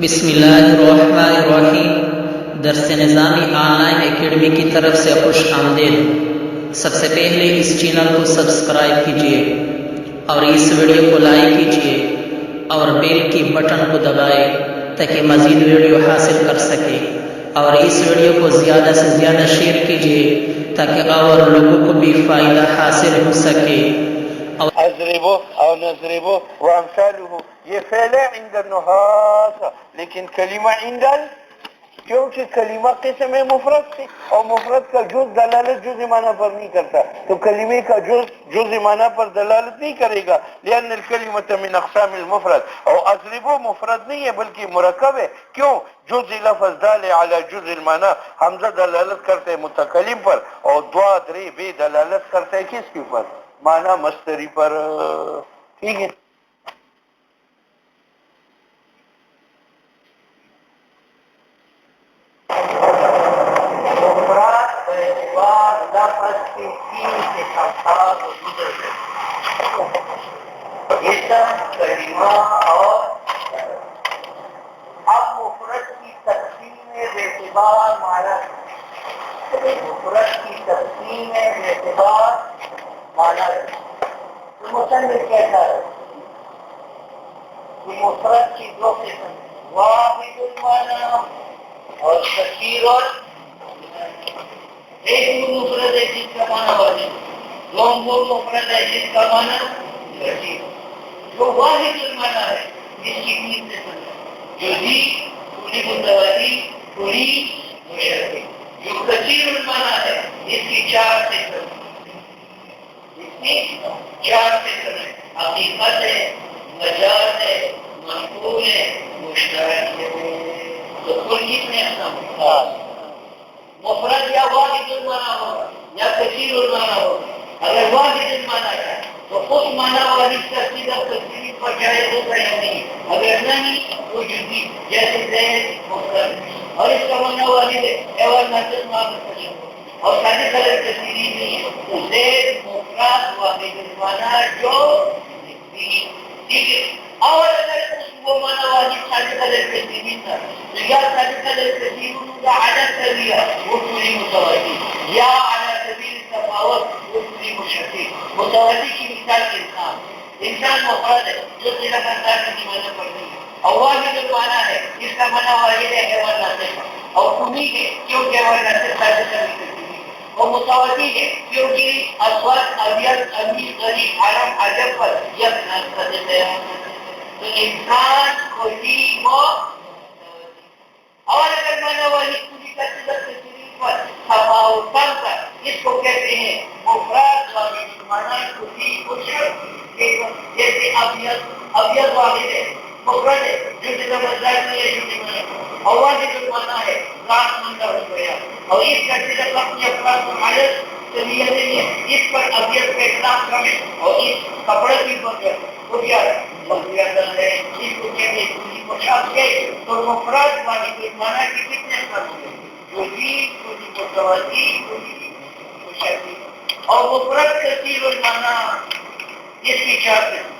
بسم اللہ الرحمن الرحیم۔ درس نظامی آن لائن اکیڈمی کی طرف سے خوش آمدید۔ سب سے پہلے اس چینل کو سبسکرائب کیجیے اور اس ویڈیو کو لائک کیجیے اور بیل کی بٹن کو دبائیں تاکہ مزید ویڈیو حاصل کر سکے، اور اس ویڈیو کو زیادہ سے زیادہ شیئر کیجیے تاکہ اور لوگوں کو بھی فائدہ حاصل ہو سکے۔ اضربو او نضربو وامثالہ، یہ فعل ہے عند النحاة، لیکن کلمہ عند کیونکہ کلمہ قسم ہے مفرد سے، اور مفرد کا جز دلالت جز معنی پر نہیں کرتا، تو کلمے کا جز معنی پر دلالت نہیں کرے گا، لأن الکلمۃ من اقسام المفرد۔ اور اضربو مفرد نہیں ہے بلکہ مرکب ہے، کیوں؟ جز لفظ دال علی جز المعنی، حمزہ دلالت کرتے ہیں متکلم پر، اور دعا درے بے دلالت کرتے ہیں کس کے اوپر؟ معنی مصدری پر۔ ٹھیک ہے، لفظ کے تین کے ساتھ گزر کلمہ اور اب مفرد کی تقسیم باعتبار معنی، مفرد کی تقسیم باعتبار معنی مصنف کہتا ہے کہ مفرد کی دو قسم، واحد المعنی اور کثیر ایک مفرد ہے جس کا معنی واحد، دو مفرد ہے جس کا معنی کثیر۔ جو واحد المعنی ہے جس کی تین قسم ہے، جزئی، کلی متواتر، کلی مشبہ۔ جو کثیر المعنی ہے اس کی چار قسم، اس کی چار قسم ہے، حقیقت ہے، مجاز ہے، منقول ہے، مشترک ہے۔ تو کل کتنے اقسام؟ مفرد یا واحد المعنی ہوگا یا کثیر المعنی ہوگا۔ اگر واحد المعنی ہے تو اس معنی والی تفصیل اور تفصیل پر جائز ہوگا یا نہیں؟ اگر نہیں تو جزئی، جیسے زید مفرد، اور اس کا معنی واحد ہے، ایوان ناصر معنی، اور ساری کلر تفصیلی نہیں ہے، تو زید مفرد واحد المعنی جو ٹھیک ہے۔ اور اگر وہ معنی والی ساری کلر تفصیلی تھا تو یا ساری کلر تفصیل کا عدد کر دیا وہ پوری متواتر، یا علی سبیل تفاوت وہ پوری مشبہ۔ متواتر کی مثال انسان مفرد ہے جو صرف انسان کی معنی پر نہیں ہے، اور واحد المعنی ہے جس کا معنی واحد ہے، حیوان ناطق، اور کمی ہے کیونکہ حیوان ناطق ساری کلر تفصیلی، اور متواتر ہے کیونکہ اسود، ابیض، امیر، غریب، عرب، عجب پر یک ناطق دیتے ہیں۔ تو انسان کلی و، اور اگر معنی والی پوری کا صدر تشریف پر تفاوتاً کا، اس کو کہتے ہیں مفرد واحد معنی کلی و شرط۔ جیسے ابیض واحد ہے، مفرد ہے، جو صدر مزدار نہیں ہے، جو معنی، اور واحد المعنی ہے، ذات مندہ ہو گیا، اور اس کا صدر اپنی افراد کو حالت چلیے نہیں ہے، اس پر ابیض کا اطلاق کم ہے، اور اس کپڑے کی بغیر وہ کیا ہے، ہے، اس کو کہتے ہیں کلی مشابہ ہے۔ تو مفرد واحد المعنی کی کتنے قسم ہیں؟ جزئی، کلی متواتر، کلی مشبہ، اور مفرد کثیر المعنی، اس کی چار قسم۔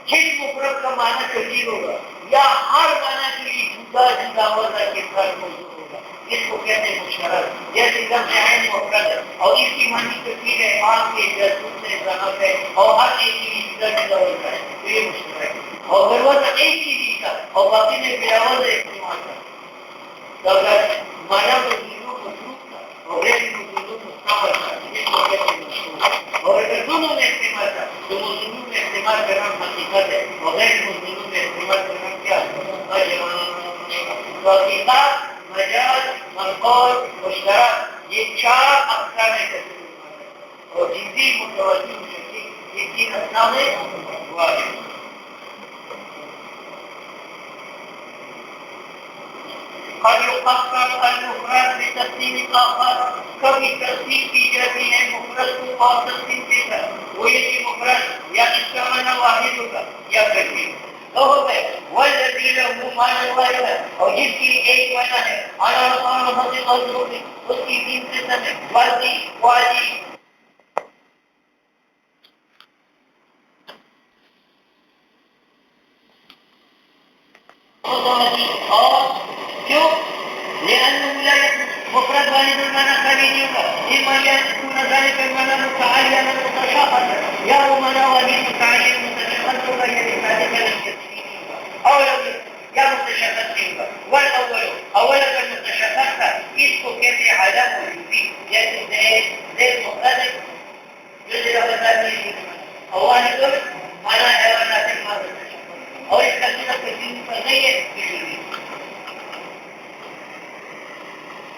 جس مفرد کا معنی کثیر ہوگا یا ہر معنی کے لیے جدا جدا وضع کے ساتھ موجود ہوگا، اس کو کہتے ہیں مشترک۔ جیسے لفظ عین مفرد ہے اور اس کی معنی کثیر ہے، آنکھ ہے، جاسوس ہے، ذنب ہے، اور ہر ایک کے لیے جدا جدا وضع ہے، تو یہ مشترک ہے۔ اور اگر وضع ایک ہی چیز کا اور باقی میں بلا وضع استعمال کرتا، تو اگر معنی مزدور مصروف تھا اور غیر مزدور مستقبل تھا، اس کو کہتے ہیں مشترک۔ اور اگر دونوں میں استعمال تھا تو مزدور میں استعمال کرنا حقیقت ہے اور غیر مزدور میں استعمال کرنا کیا ہے؟ حقیقت، مجاز، منقول، مشترک، یہ چار اقسام ہیں، اور جزئی، متواتر، مشبہ، یہ تین اقسام ہیں واحد۔ قد يقسم المفرد بتقسيم آخر، کبھی تقسیم کی جاتی ہے مفرد کو اور تقسیم کے ساتھ، وہ یہ کہ مفرد یا اس کا معنی واحد ہوگا یا کثیر۔ تو ہو گئے والذی لہ معنی واحد، اور جس کی ایک معنی ہے، اس کی تین قسم ہے، فرضی، واجب، عظمتی اور کیوں لأنه لا يكون مفرد واحد المعنى خالي يوكا إما يكون ذلك المعنى متعين متشاخصا يا معنى واحد متعين متشاخص ولا يتعلق بالتفسير أو يا متشاخص يوكا والأول أولا المتشاخص اسمه كيف عدم وجودي يعني زي المفرد يجري بذاته أولا دول معنى حيوانات الماضي أو يتكلم كثير فغير بشيء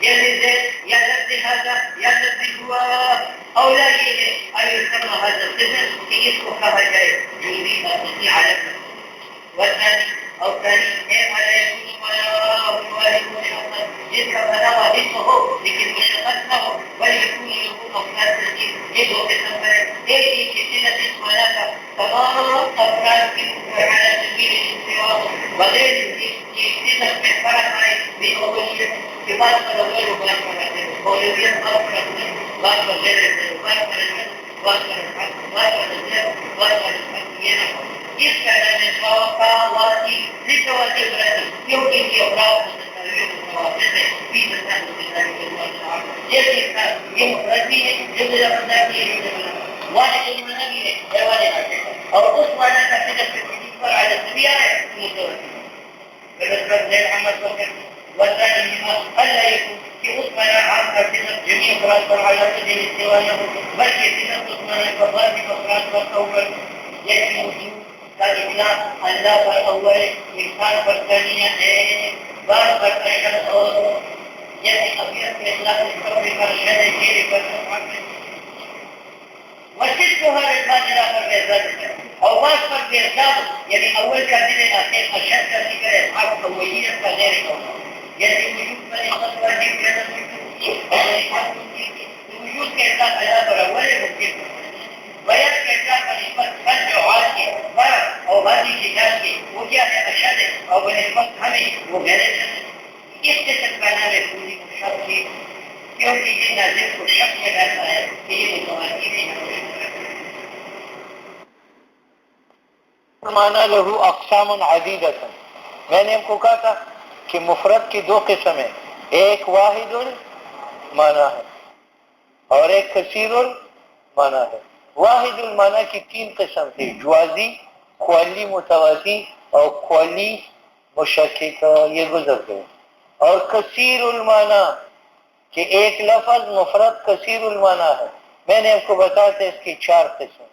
يلذ هذا يلذ هو أو لا أن يسمى هذا القسم في اسمه كما جاء يريد أن على والثاني أو ثاني كيف لا يكون ولا الوالد مشخصا جسم بلغ اسمه لكن مشخصه بل يكون له أفراد تسجيل يدعو بسنبرة هذه كتلة اسم لك تمام أفراد على سبيل الاستواء وغير كتلة من فرق من أولية ببعض الأول وبعض الأخير أولوية أفراد بعض غير بعض الحد بعض الحد بعض الحد بعض الحد اس کہنے میں واقعاتی لتواتی برادی کیونکہ یہ اپراد مستقلیوں متواتی ہے بھی مستقل مستقلی کے مطلب یہ دیکھتا یہ مفردی ہے جو میرا بندہ کی ہے واحد المعنى بھی ہے حیوانے آتے ہیں اور اس معنی کا صرف تجدید پر علی الطبیعہ ہے متواتی بالنسبة للعمل فقط والثاني منها ألا يكون في أسمنا عام أرتزم جميع أفراد على سبيل الاستواء بل يتنقص أسمنا الفضائل بأفراد والأول يجب وجود الإطلاق اللہ پر اول انسان پر ثانیہ ہے بار پر اشد اور یعنی ابیت کے اطلاق القبر پر شد جیر پر وشدها للباطلہ پر بیزاد ہے اور بعض پر بیزاد یعنی اول کا دل آخر اشد کا ذکر اصحاب اولیت کا غیر قول یعنی وجود پر اصد واجب کرنا وجود کے اطلاق اللہ پر اول ممکن بیان کے اطلاق پر نسبت فن جو حال کے فرق اور بازی کی جان کے وہ کیا ہے اشد ہے اور بنسبت ہمیں وہ غیر شد اس سے تکانا میں پوری شک کی کیونکہ یہ ناظر کو شک میں رہتا ہے کہ یہ متوازی بھی نہ معنی لہو اقسام عدیدۃ میں نے ہم کو کہا تھا کہ مفرد کی دو قسم ہیں ایک واحد المعنی ہے اور ایک کثیر المعنی ہے واحد المعنی کی تین قسم تھی جوازی کوالی متوازی اور کوالی مشکک یہ گزر گئے اور کثیر المعنی کہ ایک لفظ مفرد کثیر المعنی ہے میں نے آپ کو بتایا تھا اس کی چار قسم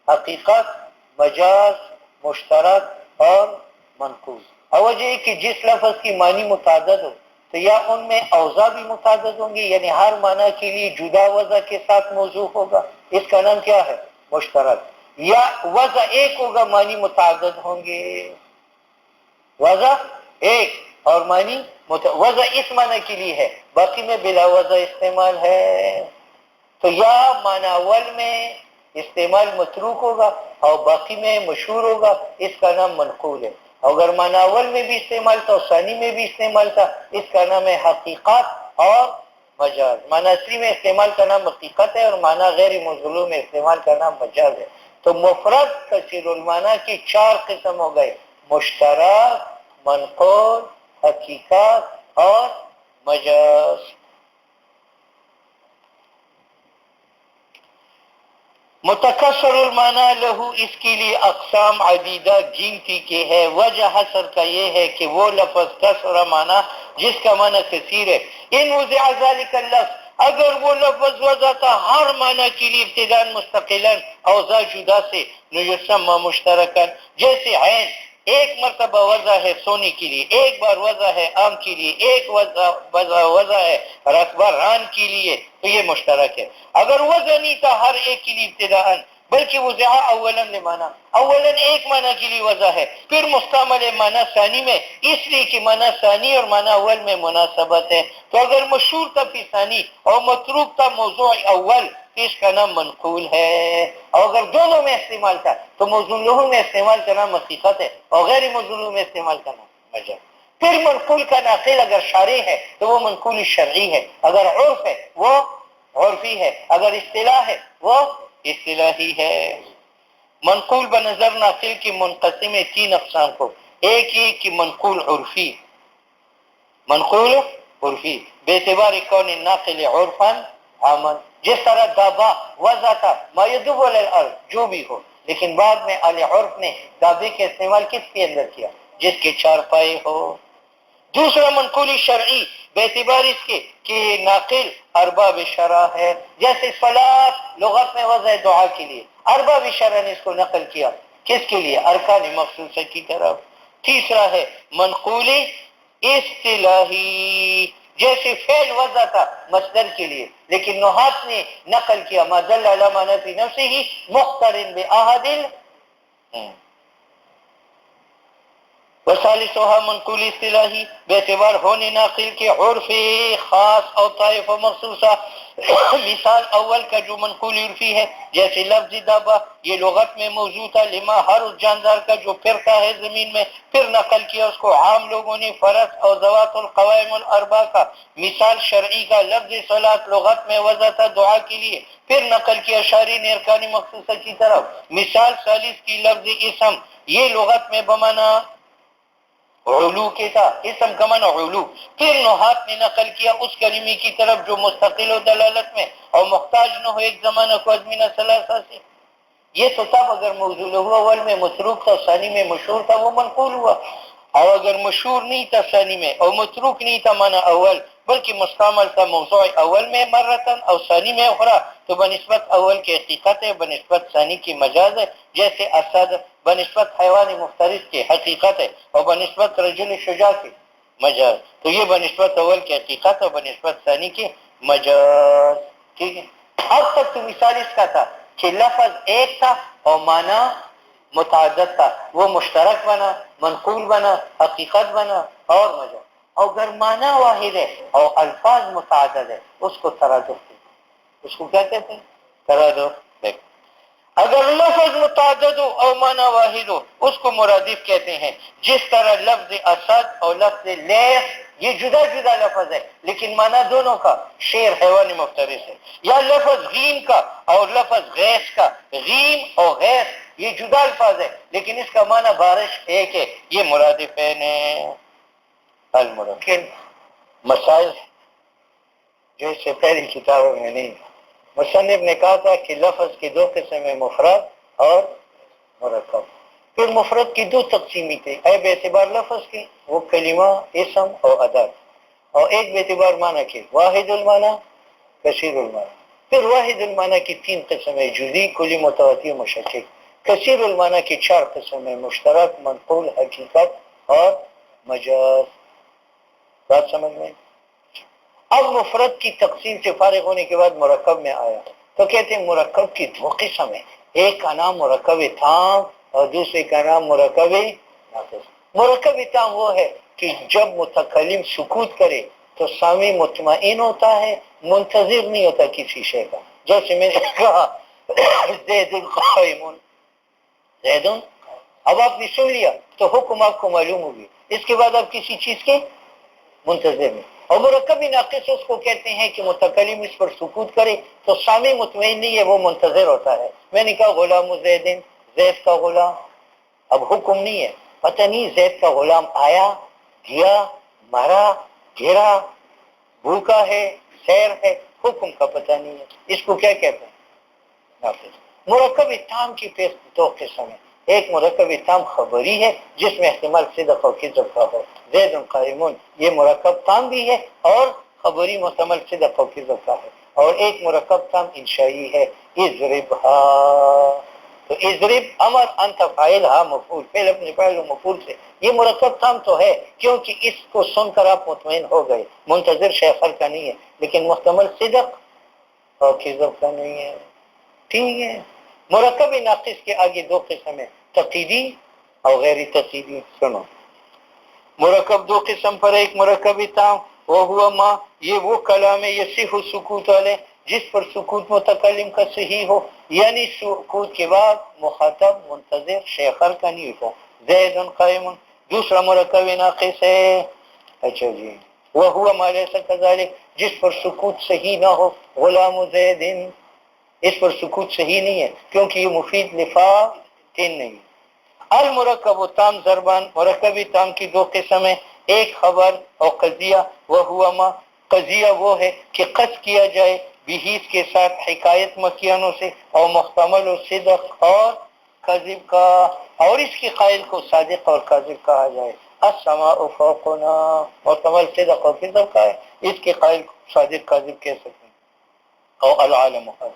حقیقت مجاز مشترک اور منقول اور وجہ کہ جس لفظ کی معنی متعدد ہو تو یا ان میں اوضاع بھی متعدد ہوں گی یعنی ہر معنی کے لیے جدا وضع کے ساتھ موضوع ہوگا اس کا نام کیا ہے مشترک یا وضع ایک ہوگا معنی متعدد ہوں گے وضع ایک اور معنی وضع اس معنی کے لیے ہے باقی میں بلا وضع استعمال ہے تو یا معنی اول میں استعمال متروک ہوگا اور باقی میں مشہور ہوگا اس کا نام منقول ہے اگر معنی اول میں بھی استعمال تھا اور ثانی میں بھی استعمال تھا اس کا نام ہے حقیقت اور مجاز معنی اصلی میں استعمال کا نام حقیقت ہے اور معنی غیر موصول میں استعمال کا نام مجاز ہے تو مفرد کثیر المعنی کی چار قسم ہو گئے مشترک منقول حقیقت اور مجاز متکسر المعنی لہو اس کے لیے اقسام عدیدہ گنتی کے ہے وجہ حسر کا یہ ہے کہ وہ لفظ کسر معنی جس کا معنی کثیر ہے ان وضع ذلك اللفظ اگر وہ لفظ وضع تھا ہر معنی کے لیے ابتداء مستقلا اوضاع جدا سے یسمى مشترکا جیسے عین ایک مرتبہ وضع ہے سونے کے لیے ایک بار وضع ہے آم کے لیے ایک وضع ہے رقبہ ران کے لیے تو یہ مشترک ہے اگر وضع نہیں تھا ہر ایک کے لیے ابتداء بلکہ وضع اولا لمعنی اولا ایک معنی کے لیے وضع ہے پھر مستعمل معنی ثانی میں اس لیے کہ معنی ثانی اور معنی اول میں مناسبت ہے تو اگر مشہور تھا فی ثانی اور متروک تھا موضوع اول اس کا نام منقول ہے اور اگر دونوں میں استعمال تھا تو موضوع لہو میں استعمال کا نام حقیقت ہے اور غیر موضوع لہو میں استعمال کا نام مجاز پھر منقول کا ناقل اگر شارع ہے تو وہ منقول شرعی ہے اگر عرف ہے وہ عرفی ہے اگر اصطلاح ہے وہ اصطلاحی ہے منقول بنظر ناقل کی منقسم تین اقسام کو ایک یہ کہ منقول عرفی، منقول عرفی بے اعتبار کون ناقل عرفا عمل، جس طرح دابا وضع تھا ما یدب علی الارض جو بھی ہو، لیکن بعد میں اہل عرف نے دابے کے استعمال کس کے اندر کیا؟ جس کے چار پائے ہو۔ دوسرا منقولی شرعی بے اعتبار اس کے کہ ناقل ارباب شرع ہے، جیسے صلاۃ لغت میں وضع دعا کے لیے، ارباب شرع نے اس کو نقل کیا کس کے لیے؟ ارکان مخصوصہ کی طرف۔ تیسرا ہے منقولی اصطلاحی، جیسے فعل وضع تھا مصدر کے لیے، لیکن نحات نے نقل کیا ما دل علی معنی فی نفسہ مقترن بأحد وثالثها منقول اصطلاحی بے اعتبار ہونے ناقل کے عرف خاص اور طائف و مخصوصہ۔ مثال اول کا جو منقول عرفی ہے جیسے لفظ دابا، یہ لغت میں موجود تھا لما ہر اس جاندار کا جو پھرتا ہے زمین میں، پھر نقل کیا اس کو عام لوگوں نے فرس اور ذوات القوائم الاربع کا۔ مثال شرعی کا لفظ صلاۃ لغت میں وضع تھا دعا کے لیے، پھر نقل کیا شارع نے ارکان مخصوصہ کی طرف۔ مثال ثالث کی لفظ اسم، یہ لغت میں بمانا علو کے تھا، اسم کا معنی علو، پھر نحات نے نقل کیا اس کلمے کی طرف جو مستقل و دلالت میں اور محتاج نہ ہو ایک زمانہ کو ازمینہ ثلاثہ سے۔ یہ تو تب اگر موضوع ہوا اول میں متروک تھا ثانی میں مشہور تھا وہ منقول ہوا، اور اگر مشہور نہیں تھا ثانی میں اور متروک نہیں تھا معنی اول بلکہ مستعمل تھا موضوع اول میں مرتن اور ثانی میں اخرى، تو بنسبت اول کی حقیقت ہے بنسبت ثانی کی مجاز ہے، جیسے اسد بنسبت حیوان مفترس کی حقیقت ہے اور بنسبت رجل شجاع کی مجاز، تو یہ بنسبت اول کی حقیقت اور بنسبت ثانی کی مجاز۔ ٹھیک ہے، اب تک تو مثال اس کا تھا کہ لفظ ایک تھا اور معنی متعدد تھا، وہ مشترک بنا، منقول بنا، حقیقت بنا اور مجاز۔ اور اگر معنی واحد ہے اور الفاظ متعدد ہے اس کو ترادف کہتے ہیں۔ اس کو کیا کہتے ہیں؟ ترادف۔ اگر لفظ متعدد ہو اور معنی واحد ہو اس کو مرادف کہتے ہیں، جس طرح لفظ اسد اور لفظ لیث یہ جدا جدا لفظ ہے لیکن معنی دونوں کا شیر حیوان مفترس ہے، یا لفظ غیم کا اور لفظ غیث کا، غیم اور غیث یہ جدا الفاظ ہے لیکن اس کا معنی بارش ایک ہے، یہ مرادفین ہیں۔ المرکب مسائل جو اس سے پہلی کتابوں میں نہیں، مصنف نے کہا تھا کہ لفظ کی دو قسم ہیں مفرد اور مرکب، پھر مفرد کی دو تقسیمی تھے، ایک بے اعتبار لفظ کی وہ کلمہ اسم اور ادات، اور ایک بے اعتبار معنی کی واحد المعنی کثیر المعنی۔ پھر واحد المعنی کی تین قسم ہے جزئی کلی متواتر مشکک، کثیر المعنی کی چار قسم ہے مشترک منقول حقیقت اور مجاز۔ بات سمجھ میں؟ اب مفرد کی تقسیم سے فارغ ہونے کے بعد مرکب میں آیا تو کہتے ہیں مرکب کی دو قسم ہے، ایک کا نام مرکب تام اور دوسرے کا نام مرکب ناقص۔ مرکب تام وہ ہے کہ جب متکلم سکوت کرے تو سامع مطمئن ہوتا ہے، منتظر نہیں ہوتا کسی شے کا، جیسے میں نے کہا زید قائم، زید، اب آپ نے سن لیا تو حکم آپ کو معلوم ہوگی، اس کے بعد آپ کسی چیز کے منتظر میں۔ اور مرکب ناقص اس کو کہتے ہیں کہ متکلم اس پر سکوت کرے تو سامع مطمئن نہیں ہے، وہ منتظر ہوتا ہے۔ میں نے کہا غلام زیدن، زید کا غلام، اب حکم نہیں ہے، پتہ نہیں زید کا غلام آیا گیا مرا گرا بھوکا ہے سیر ہے، حکم کا پتہ نہیں ہے، اس کو کیا کہتے ہیں؟ ناقص۔ مرکب تام کی دو قسم ہے، ایک مرکب تام خبری ہے جس میں احتمال صدق و کذب کا ہو، زید قائمون، یہ مرکب تام بھی ہے اور خبری محتمل صدق و کذب کا ہے، اور ایک مرکب تام انشائی ہے اضربھا، تو اضرب امر انت فاعل ہا مفعول، فعل اپنے فاعل و مفعول سے، یہ مرکب تام تو ہے کیونکہ اس کو سن کر آپ مطمئن ہو گئے، منتظر شیخر کا نہیں ہے، لیکن محتمل صدق اور کذب کا نہیں ہے۔ ٹھیک ہے، مرکب ناقص کے آگے دو قسم ہیں، تقییدی اور غیر تقییدی۔ سنو، مرکب دو قسم پر، ایک مرکب تام وہ ہوا ما، یہ وہ کلام ہے یصح سکوت والے جس پر سکوت متکلم کا صحیح ہو، یعنی سکوت کے بعد مخاطب منتظر شیخر کا نہیں ہو، زید قائم۔ دوسرا مرکب ناقص ہے، اچھا جی، وہ ہوا ما لیس کذالک جس پر سکوت صحیح نہ ہو، غلام زید، اس پر سکوت صحیح نہیں ہے کیونکہ یہ مفید لفا تین نہیں۔ المرکب و تام ضربان، مرکبی تام کی دو قسم ہیں، ایک خبر اور قضیہ، وہ ہوا ما، قضیہ وہ ہے کہ قص کیا جائے بحیث کے ساتھ حکایت مکیانوں سے، اور محتمل و صدق اور کذب کا، اور اس کے قائل کو صادق اور کاذب کہا جائے۔ السماء فوقنا، محتمل صدق اور کذب کا ہے، اس کے قائل کو صادق کاذب کہہ سکتے ہیں، اور العالم حق۔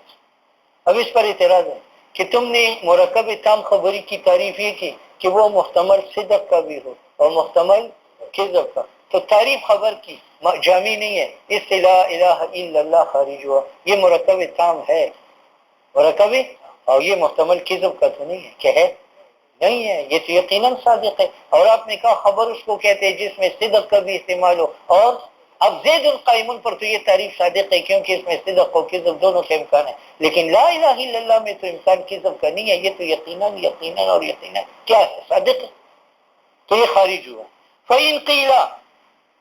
اب اس پر اعتراض ہے کہ تم نے مرکب تام خبری کی تعریف یہ کی کہ وہ محتمل صدق کا بھی ہو اور محتمل کذب کا، تو تعریف خبر کی جامع نہیں ہے، اس سے لا الہ الا اللہ خارج ہوا، یہ مرکب تام ہے مرکب، اور یہ محتمل کذب کا تو نہیں ہے، کہ ہے نہیں ہے، یہ تو یقیناً صادق ہے۔ اور آپ نے کہا خبر اس کو کہتے ہیں جس میں صدق کا بھی استعمال ہو، اور اب زید القائمون پر تو یہ تعریف صادق ہے کیونکہ اس میں صدق و کذب دونوں کے امکان ہے، لیکن لا الہ الا اللہ میں تو امکان کذب کا نہیں ہے، یہ تو یقیناً یقیناً اور یقیناً کیا ہے، صادق ہے، تو یہ خارج ہوا۔ فَإِن قِيلَ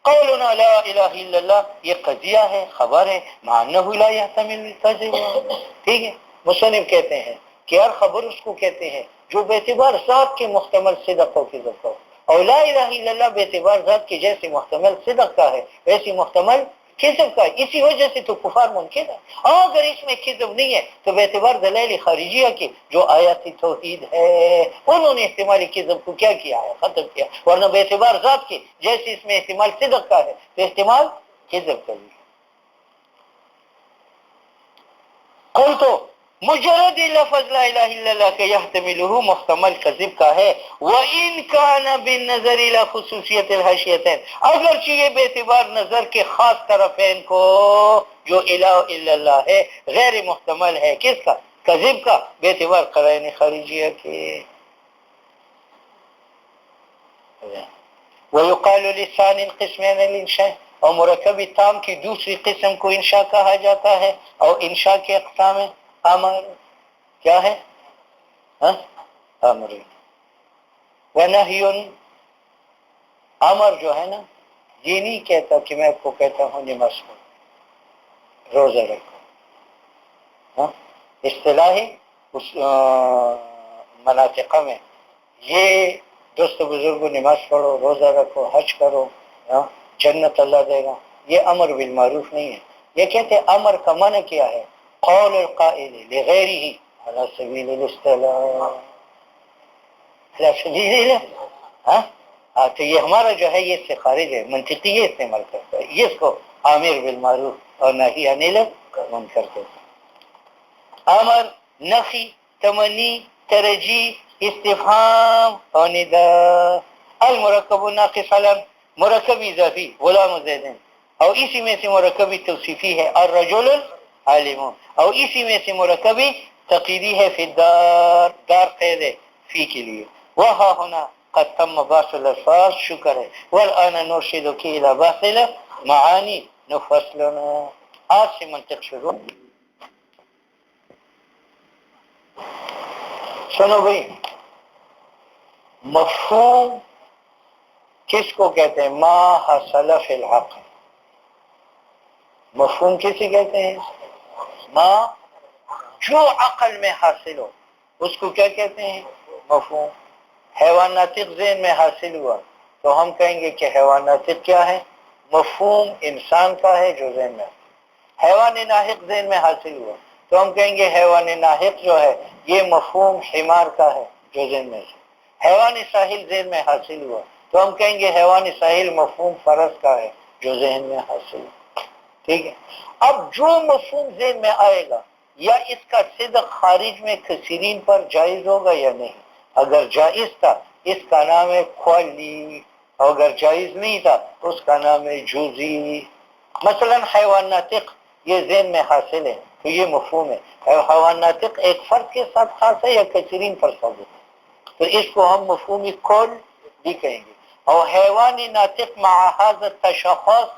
قولنا لا الہ الا اللہ، یہ قضیہ ہے، خبر ہے، مع انہ لا يحتمل الکذب، ٹھیک ہے۔ مصنف کہتے ہیں کہ ہر خبر اس کو کہتے ہیں جو بے اعتبار ذات کے محتمل صدق و کذب کا ہو، اور لا الہ الا اللہ بے اعتبار ذات کے جیسے محتمل صدق کا ہے ویسی محتمل کذب کا ہے، اسی وجہ سے تو کفار منکر ہے، اور اگر اس میں کذب نہیں ہے تو بے اعتبار دلائل خارجیہ کی جو آیات توحید ہے انہوں نے استعمال کذب کو کیا کیا ہے، ختم کیا، ورنہ بے اعتبار ذات کے جیسے اس میں استعمال صدق کا ہے تو استعمال کذب کا بھی ہے۔ قل تو مجرد لفظ لا الہ الا اللہ کے یحتملہ محتمل کذب کا ہے، وَإِن كَانَ بِالنَّظَرِ إِلَى خصوصیت الحاشیتین، اگرچہ یہ بے اعتبار نظر کے خاص طرفین کو جو الہ الا اللہ ہے غیر محتمل ہے، کس کا، کذب کا، بے اعتبار قرائن خارجیہ کے۔ وَيُقَالُ لِسَانِ الْقِسْمَيْنِ الْإِنشَاء، اور مرکب تام کی دوسری قسم کو انشاء کہا جاتا ہے، اور انشاء کے اقسام ہیں، امر کیا ہے، امر ونہی، امر جو ہے نا یہ نہیں کہتا کہ میں آپ کو کہتا ہوں نماز پڑھو، روزہ رکھو، اصطلاحی اس مناطق میں یہ دوست بزرگوں نماز پڑھو، روزہ رکھو، حج کرو، جنت اللہ دے گا، یہ امر بالمعروف نہیں ہے۔ یہ کہتے ہیں امر کا معنی کیا ہے، قول القائل لغیرہ علی سبیل الاصطلاح، علی سبیل تو یہ ہمارا جو ہے یہ اس سے خارج ہے، منطقی یہ استعمال کرتا ہے، یہ اس کو امر بالمعروف اور نہی عن المنکر کرتا ہے۔ امر، نفی، تمنی، ترجیح، استفہام اور نداء۔ المرکب ناقص علم، مرکب اضافی غلام زیدین، اور اسی میں سے مرکبی توصیفی ہے الرجل العالم، اور اسی میں سے مرکبی تقییدی ہے فی الدار، دار قید ہے فی کے لیے۔ وہاں ہونا قد تم باس الالفاظ، شکر ہے، والآن نرشدک الی باطل معانی نفصلنا، آج سے منطق شروع۔ سنو بھائی، مفہوم کس کو کہتے ہیں، ما حصل فی العقل، مفہوم کسی کہتے ہیں، ما جو عقل میں حاصل ہو اس کو کیا کہتے ہیں، مفہوم۔ حیوان ناطق ذہن میں حاصل ہوا تو ہم کہیں گے کہ حیوان ناطق کیا ہے، مفہوم انسان کا ہے جو ذہن میں ہے۔ حیوان ناحق ذہن میں حاصل ہوا تو ہم کہیں گے حیوان ناحق جو ہے یہ مفہوم حمار کا ہے جو ذہن میں ہے۔ حیوان ساحل ذہن میں حاصل ہوا تو ہم کہیں گے حیوان ساحل مفہوم فرس کا ہے جو ذہن میں حاصل ہوا، ٹھیک ہے۔ اب جو مفہوم ذہن میں آئے گا یا اس کا صدق خارج میں کثیرین پر جائز ہوگا یا نہیں، اگر جائز تھا اس کا نام ہے کلی، اور اگر جائز نہیں تھا اس کا نام ہے جزئی۔ مثلا حیوان ناطق یہ ذہن میں حاصل ہے تو یہ مفہوم ہے، حیوان ناطق ایک فرد کے ساتھ خاص ہے یا کثیرین پر ثابت ہے تو اس کو ہم مفہوم کل بھی کہیں گے۔ اور حیوان ناطق مع ھذا التشخص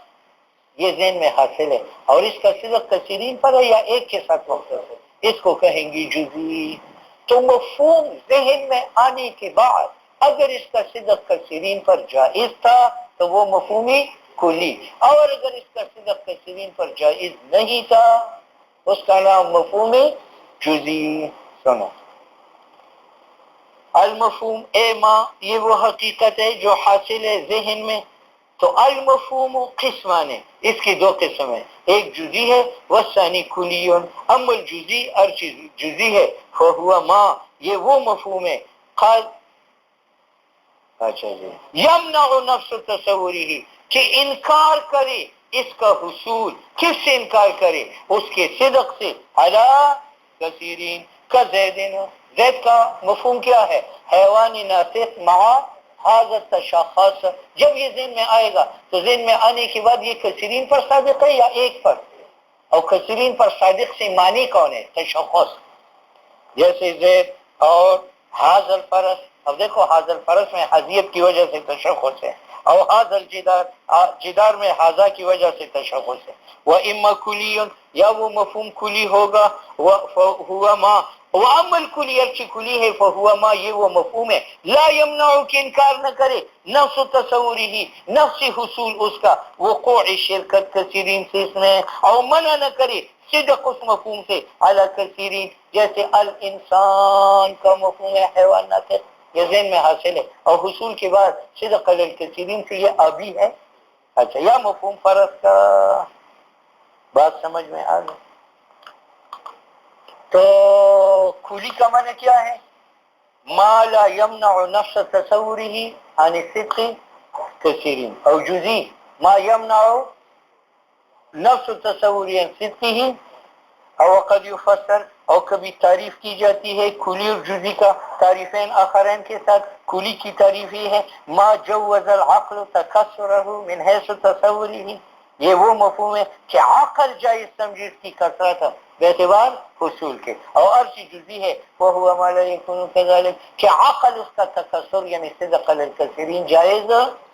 یہ ذہن میں حاصل ہے اور اس کا صدق کثیرین پر ہے یا ایک کے ساتھ مختص ہے، اس کو کہیں گی جزئی۔ تو مفہوم ذہن میں آنے کے بعد اگر اس کا صدق کثیرین پر جائز تھا تو وہ مفہومی کلی، اور اگر اس کا صدق کثیرین پر جائز نہیں تھا اس کا نام مفہوم جزئی۔ سنو، المفہوم اے ماں، یہ وہ حقیقت ہے جو حاصل ہے ذہن میں. تو المفہوم قسمان ہے، اس کی دو قسم ہے، ایک جزی ہے والثانی کلی. اما الجزی، ہر چیز جزی ہے، فہو ما، یہ وہ مفہوم ہے قد اچھا جی یمنع نفس تصوری، کہ انکار کرے اس کا حصول. کس سے انکار کرے؟ اس کے صدق سے. علی کثیرین کا زیدین، زید کا مفہوم کیا ہے؟ حیوان ناطق مع هذا التشخص. جب یہ ذہن میں آئے گا تو ذہن میں آنے کے بعد یہ کثیرین پر صادق ہے یا ایک پر؟ اور کثیرین پر صادق سے معنی کون ہے؟ تشخص. جیسے زید اور حاضر فرس، اب دیکھو حاضر فرس میں حاضیت کی وجہ سے تشخص ہے، اور حاضر جدار میں حاضہ کی وجہ سے تشخص ہے. وہ اما کلی، یا وہ مفہوم کلی ہوگا، ہوا ما. وَأَمَّا الْكُلِّ، اچھی کلی ہے، فَهُوَ مَا، یہ وہ مفہوم ہے لا یمنع، کہ انکار نہ کرے نفس تصوری، نفس حصول اس کا، وقوع شرکت کثیرین سے اس میں، اور منع نہ کرے صدق اس مفہوم سے علی کثیرین، جیسے الانسان کا مفہوم ہے حیوان ناطق، یہ ذہن میں حاصل ہے، اور حصول کے بعد صدق علی کثیرین سے یہ ابھی ہے. اچھا، یا مفہوم فرض کا بات سمجھ میں آ گئی. تو کلی کا معنی کیا ہے؟ ما لا یمنع نفس تصوره عن الصدق کثیرین، اور جزی ما یمنع نفس تصوری عن صدقه، اور قد یفسر، اور کبھی تعریف کی جاتی ہے کلی اور جزی کا تعریفین آخرین کے ساتھ. کلی کی تعریف یہ ہے ما جوز العقل تکسرہ من حیث تصوره، یہ وہ مفہوم ہے کہ عقل جائز سمجھے اس کی کثرت باعتبار حصول کے. اور عرشی جزی ہے وَهُوَ مَا لَا يَكُونُ كَذَلِكَ، کہ عقل اس کا تکسر یعنی صدق علی الکثیرین جائز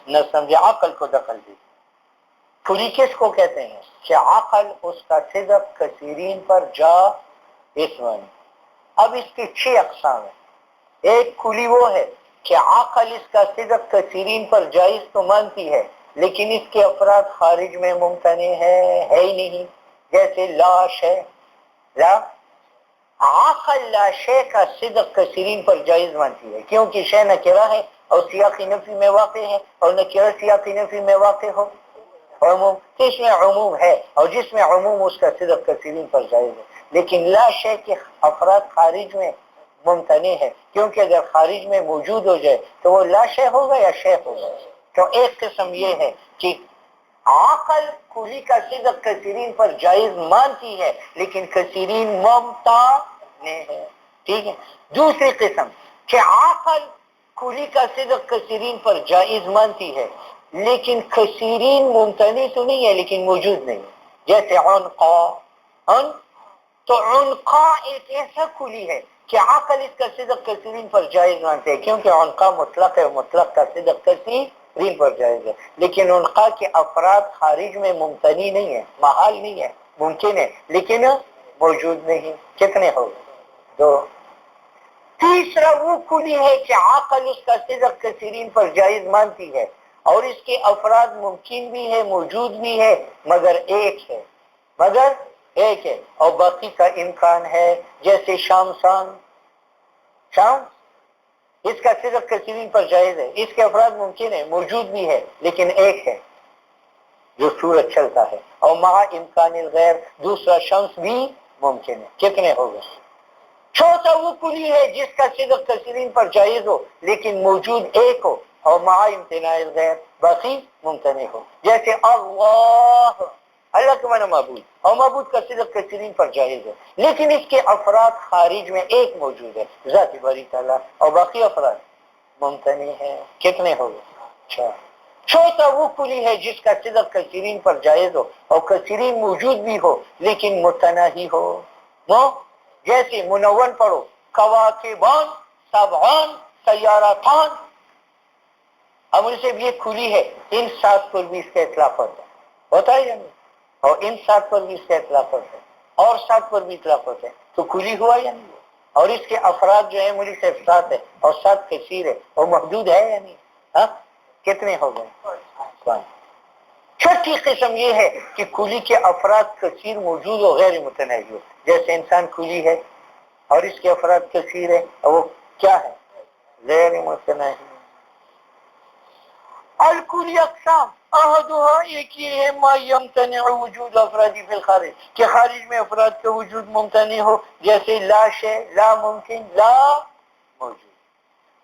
نہ سمجھے، عقل کو دخل دی. کلی کس کو کہتے ہیں؟ کہ عقل اس کا صدق کثیرین پر جا اس معنی. اب اس کی 6 اقسام ہیں. ایک کلی وہ ہے کہ عقل اس کا صدق کثیرین پر جائز تو مانتی ہے، لیکن اس کے افراد خارج میں ممتنع ہے ہی نہیں. جیسے لاش ہے، لا عقل لا شے کا صدق کثیرین پر جائز مانتی ہے، کیونکہ شے نکرہ ہے اور سیاقی نفی میں واقع ہے، اور نکرہ سیاقی نفی میں واقع ہو عموم، تو اس میں عموم ہے، اور جس میں عموم اس کا صدق کثیرین پر جائز ہے. لیکن لا شے کے افراد خارج میں ممتنع ہے، کیونکہ اگر خارج میں موجود ہو جائے تو وہ لا شے ہوگا یا شے ہوگا. تو ایک قسم یہ ہے کہ عقل کلی کا صدق کثیرین پر جائز مانتی ہے لیکن کثیرین ممتنع ہے. ٹھیک ہے. دوسری قسم کہ عقل کلی کا صدق کثیرین پر جائز مانتی ہے لیکن کثیرین ممتنع تو نہیں ہے لیکن موجود نہیں. جیسے عنقا، تو عنقا ایک ایسا کلی ہے کہ عقل اس کا صدق کثیرین پر جائز مانتے ہیں، کیونکہ عنقا مطلق ہے، مطلق کا صدق کثیرین پر جائز ہے. لیکن عنقا کے افراد خارج میں ممتنع نہیں ہے، محال نہیں ہے، ممکن ہے لیکن موجود نہیں. کتنے ہو گئے؟ 2. تیسرا وہ کلی ہے کہ عقل اس کا صدق کثیرین پر جائز مانتی ہے اور اس کے افراد ممکن بھی ہے، موجود بھی ہے، مگر ایک ہے، اور باقی کا امکان ہے. جیسے شام اس کا صدق کثیرین پر جائز ہے، اس کے افراد ممکن ہے، موجود بھی ہے، لیکن ایک ہے جو سورج چلتا ہے. اور مع امکان الغیر، دوسرا شمس بھی ممکن ہے. کتنے ہو گئے؟ چوتھا وہ کلی ہے جس کا صدق کثیرین پر جائز ہو لیکن موجود ایک ہو اور مع امتناع الغیر، باقی ممتنع ہو. جیسے اللہ کا معنی معبود، اور معبود کا صدق کثیرین پر جائز ہے لیکن اس کے افراد خارج میں ایک موجود ہے، ذات باری تعالیٰ، اور باقی افراد ممتنع ہے. کتنے ہو گئے؟ 4. چوتھا وہ کلی ہے جس کا صدق کثیرین پر جائز ہو اور کثیرین موجود بھی ہو لیکن متناہی ہو. جیسے منون پڑھو، کواکبان سبعان سیارتان. اب ان سے بھی یہ کھلی ہے، ان 7 پر بھی اس کا اطلاق ہوتا ہے یا نہیں؟ اور ان 7 پر بھی اس کا اطلاق ہوتا ہے اور 7 پر بھی اطلاق ہوتا ہے، تو کھلی ہوا یا نہیں؟ اور اس کے افراد جو ہیں مجھے صرف 7 ہے اور 7 کثیر ہے اور محدود ہے یا نہیں؟ کتنے ہو گئے؟ 5. چھٹی قسم یہ ہے کہ کلی کے افراد کثیر موجود و غیر متناہی ہو. جیسے انسان کلی ہے اور اس کے افراد کثیر ہے، اور وہ کیا ہے؟ غیر متناہی. الکل اقسام احدها ایک یہ ہے ما یمتنع وجود افرادی فی الخارج کہ خارج میں افراد کا وجود ممتنع ہو جیسے لا شے لا ممکن لا موجود.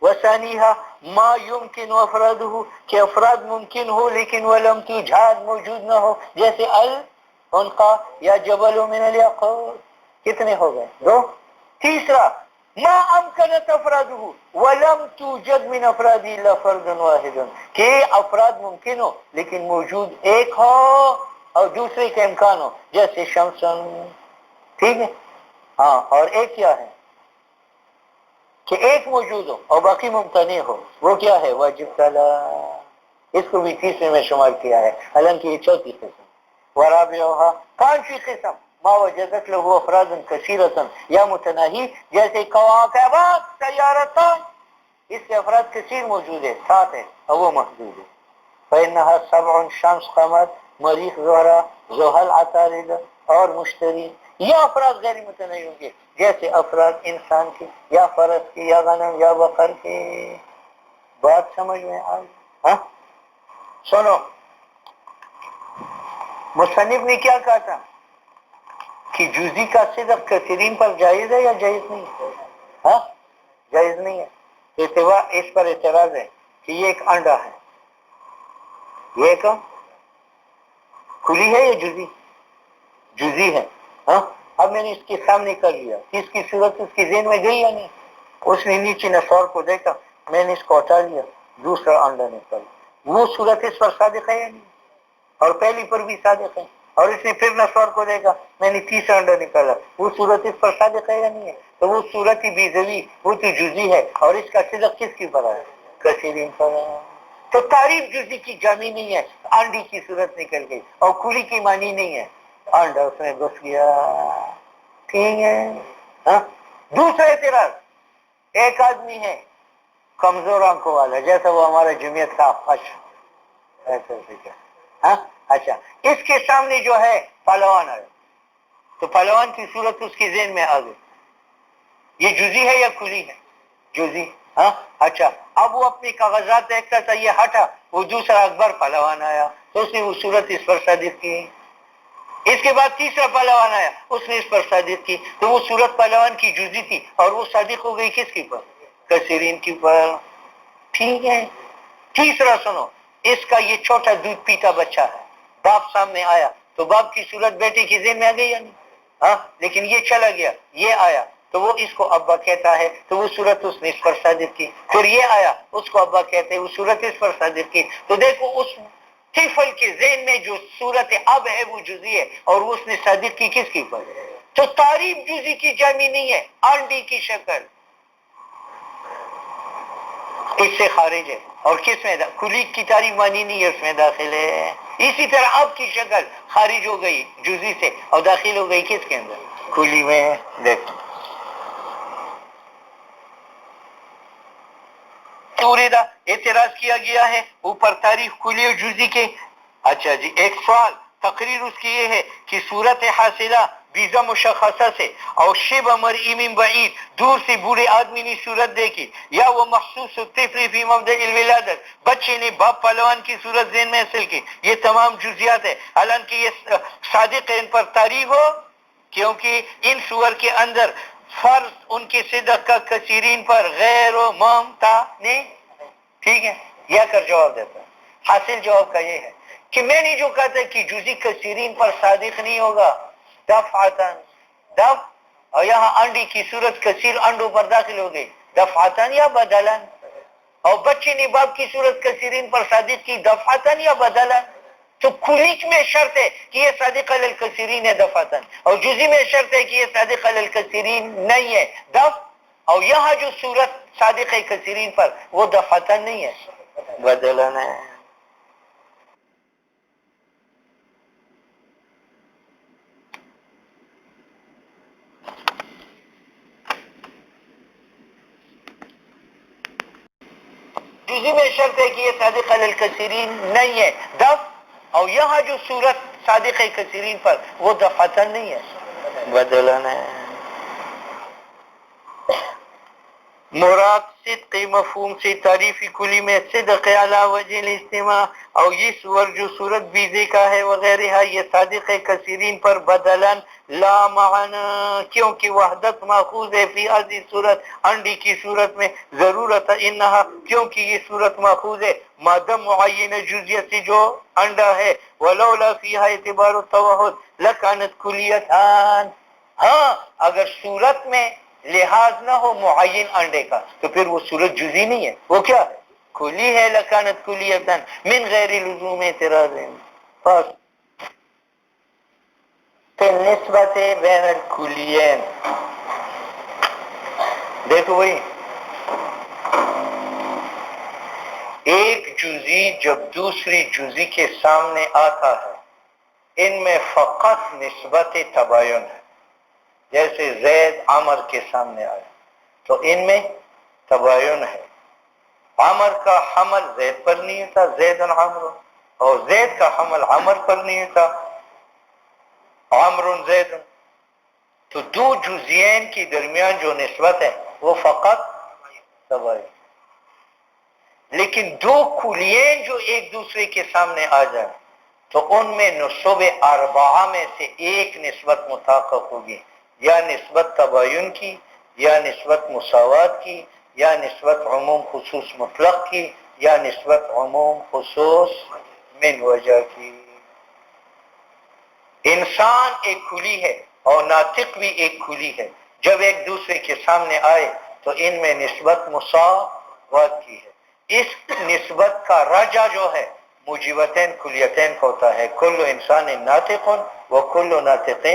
وثانیہ ما یمکن افرادہ کہ افراد ممکن ہو لیکن ولم توجد موجود نہ ہو جیسے العنقا یا جبل من الیاقوت. کتنے ہو گئے؟ دو. تیسرا ما امکنت افرادہ ولم توجد من افراد الا فرد واحد کہ افراد ممکن ہو لیکن موجود ایک ہو اور دوسرے کا امکان ہو جیسے شمسن. ٹھیک ہے. ہاں اور ایک کیا ہے کہ ایک موجود ہو اور باقی ممتنع ہو. وہ کیا ہے؟ واجب تلا. اس کو بھی تیسرے میں شمار کیا ہے حالانکہ یہ چوتھی قسم. ورابعها پانچویں قسم ما وجدت له افراد کثیرۃ یا متناہی جیسے کواکبات سیارتان اس کے افراد کثیر موجود ہے 7 ہے اور وہ محدود ہے. فإنها 7 شمس قمر مریخ زہرہ زحل عطارد اور مشتری. یہ افراد غیر متناہی ہوں گے جیسے افراد انسان کے یا فرس کے یا غنم یا بقر کے. بات سمجھ میں آئی؟ ہاں سنو مصنف نے کیا کہا تھا کہ جزئی کا صدق کثیرین پر جائز ہے یا جائز نہیں ہے؟ ہاں جائز نہیں ہے. اس پر اعتراض ہے کہ یہ ایک انڈا ہے. یہ ایک کھلی ہے یا جزئی؟ جزئی ہے. ہاں اب میں نے اس کے سامنے کر لیا اس کی صورت اس کے ذہن میں گئی یا نہیں؟ اس نے نیچے نسور کو دیکھا میں نے اس کو ہٹا لیا دوسرا انڈا نکل. وہ صورت اس پر صادق ہے یا نہیں؟ اور پہلی پر بھی صادق ہے. اور اس نے پھر نسور کو دیکھا میں نے تیسرا انڈا نکالا وہ صورت اس پر صادق ہے یا نہیں ہے؟ تو وہ صورت ہی بیزوی وہ تو جزئی ہے اور اس کا صدق کس کی پر ہے؟ کثیرین پر ہے. تو تعریف جزئی کی جامع نہیں ہے. انڈی کی صورت نکل گئی اور کھلی کی معنی نہیں ہے. انڈا اس میں گھس گیا. ٹھیک ہے. ہاں دوسرا اعتراض ایک آدمی ہے کمزور آنکھوں والا جیسا وہ ہمارا جمعیت کا ہاں اچھا اس کے سامنے جو ہے پہلوان ہے تو پہلوان کی صورت اس کے ذہن میں آ گئی. یہ جزئی ہے یا کھلی ہے؟ جزئی. ہاں اچھا اب وہ اپنے کاغذات دیکھتا تھا یہ ہٹا وہ دوسرا اکبر پہلوان آیا تو اس نے وہ صورت اس پر صادق کی. اس کے بعد تیسرا پہلوان آیا اس نے اس پر صادق کی تو وہ صورت پہلوان کی جزئی تھی اور وہ صادق ہو گئی کس کی پر؟ کثیرین کی پر. ٹھیک ہے. تیسرا سنو اس کا یہ چھوٹا دودھ پیتا بچہ ہے باپ سامنے آیا تو باپ کی صورت بیٹے کی ذہن میں آ گئی یا نہیں؟ ہاں لیکن یہ چلا گیا یہ آیا تو وہ اس کو ابا کہتا ہے تو وہ صورت اس نے اس پر صادق کی. پھر یہ آیا اس کو ابا کہتے ہیں وہ صورت اس پر صادق کی. تو دیکھو اس طفل کے ذہن میں جو صورت اب ہے وہ جزئی ہے اور اس نے صادق کی کس کی پر؟ تو تعریف جزئی کی جامع نہیں ہے. انڈی کی شکل اس سے خارج ہے اور کس میں کھلی کی تعریف مانی نہیں ہے اس میں داخل ہے. اسی طرح اب کی شکل خارج ہو گئی جزئی سے اور داخل ہو گئی کس کے اندر؟ کھلی میں. دیکھ اعتراض کیا گیا ہے اوپر تعریف کھلی اور جزئی کے. اچھا جی ایک سوال تقریر اس کی یہ ہے کہ صورت حاصلہ بیزا مشخصہ سے اور شبہ مرئی بعید دور سے بوڑھے آدمی نے صورت دیکھی یا وہ مخصوص الطفل فی مبدأ الولادت بچے نے باپ پہلوان کی صورت ذہن میں حاصل کی. یہ تمام جزیات ہے حالانکہ یہ صادق ان پر تعریف ہو کیونکہ ان صور کے اندر فرض ان کے صدق کا کثیرین پر غیر و ممتنع. ٹھیک ہے. یہ کر جواب دیتا ہے. حاصل جواب کا یہ ہے کہ میں نے جو کہا تھا کہ جزئی کثیرین پر صادق نہیں ہوگا دفعتاً دف اور یہاں انڈی کی صورت کثیر انڈوں پر داخل ہو گئی دفعتاً یا بدلاً اور بچے نے باپ کی صورت کثیرین پر صادق کی دفعتاً یا بدلاً. تو کھلی میں شرط ہے کہ یہ صادق علی الکثیرین ہے دفعتاً اور جزئی میں شرط ہے کہ یہ صادق علی الکثیرین نہیں ہے دف اور یہاں جو صورت صادق ہے کثیرین پر وہ دفعتاً نہیں ہے بدلاً ہے. جزئی میں شرط ہے کہ یہ صادق علی الکثیرین نہیں ہے دف اور یہاں جو صورت صادق ہے کثیرین پر وہ دفعتاً نہیں ہے بدلاً ہے. مراد صدق مفہوم سے تعریفی کلی میں صدق علی وجہ الاجتماع، اور یہ سور جو صورت بیزے کا ہے وغیرہ یہ صادق کثیرین پر بدلن لا معنی، کیونکہ وحدت ماخوذ ہے فی هذه صورت، انڈی کی صورت میں، ضرورت انہا کیونکہ یہ صورت ماخوذ ہے مادہ معین جزیت سے جو انڈا ہے، ولولا فیہا اعتبار التوحد لکانت کلیتان، ہاں اگر صورت میں لحاظ نہ ہو معین انڈے کا تو پھر وہ صورت جزی نہیں ہے، وہ کیا ہے؟ کلی ہے، لکانت کلیتن من غیر لزوم اعتراض، بس نسبت بین الکلین، دیکھو بھائی ایک جزی جب دوسری جزی کے سامنے آتا ہے ان میں فقط نسبت تباین ہے، جیسے زید عمر کے سامنے آیا تو ان میں تباین ہے، عمر کا حمل زید پر نہیں تھا زید عمر، اور زید کا حمل عمر پر نہیں تھا عمر زید، تو دو جزئین کے درمیان جو نسبت ہے وہ فقط تباین، لیکن دو کلیین جو ایک دوسرے کے سامنے آ جائے تو ان میں نصب اربعہ میں سے ایک نسبت متحقق ہوگی، یا نسبت تباین کی، یا نسبت مساوات کی، یا نسبت عموم خصوص مطلق کی، یا نسبت عموم خصوص من وجہ کی۔ انسان ایک کلی ہے اور ناطق بھی ایک کلی ہے، جب ایک دوسرے کے سامنے آئے تو ان میں نسبت مساوات کی ہے، اس نسبت کا رجع جو ہے موجبتین کلیتین کا ہوتا ہے، کل انسان ناطق و کل ناطق،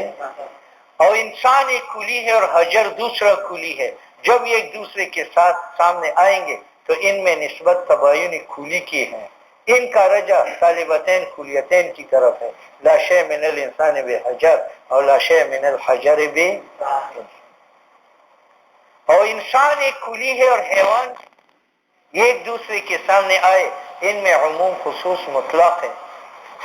اور انسان ایک کلی ہے اور حجر دوسرا کلی ہے، جب یہ ایک دوسرے کے ساتھ سامنے آئیں گے تو ان میں نسبت تباین کلی کی ہے، ان کا رجع طالبتین کلیتین کی طرف ہے، لا شیء من الانسان بحجر اور لا شیء من الحجر بے، اور انسان ایک کلی ہے اور حیوان یہ ایک دوسرے کے سامنے آئے ان میں عموم خصوص مطلق ہے،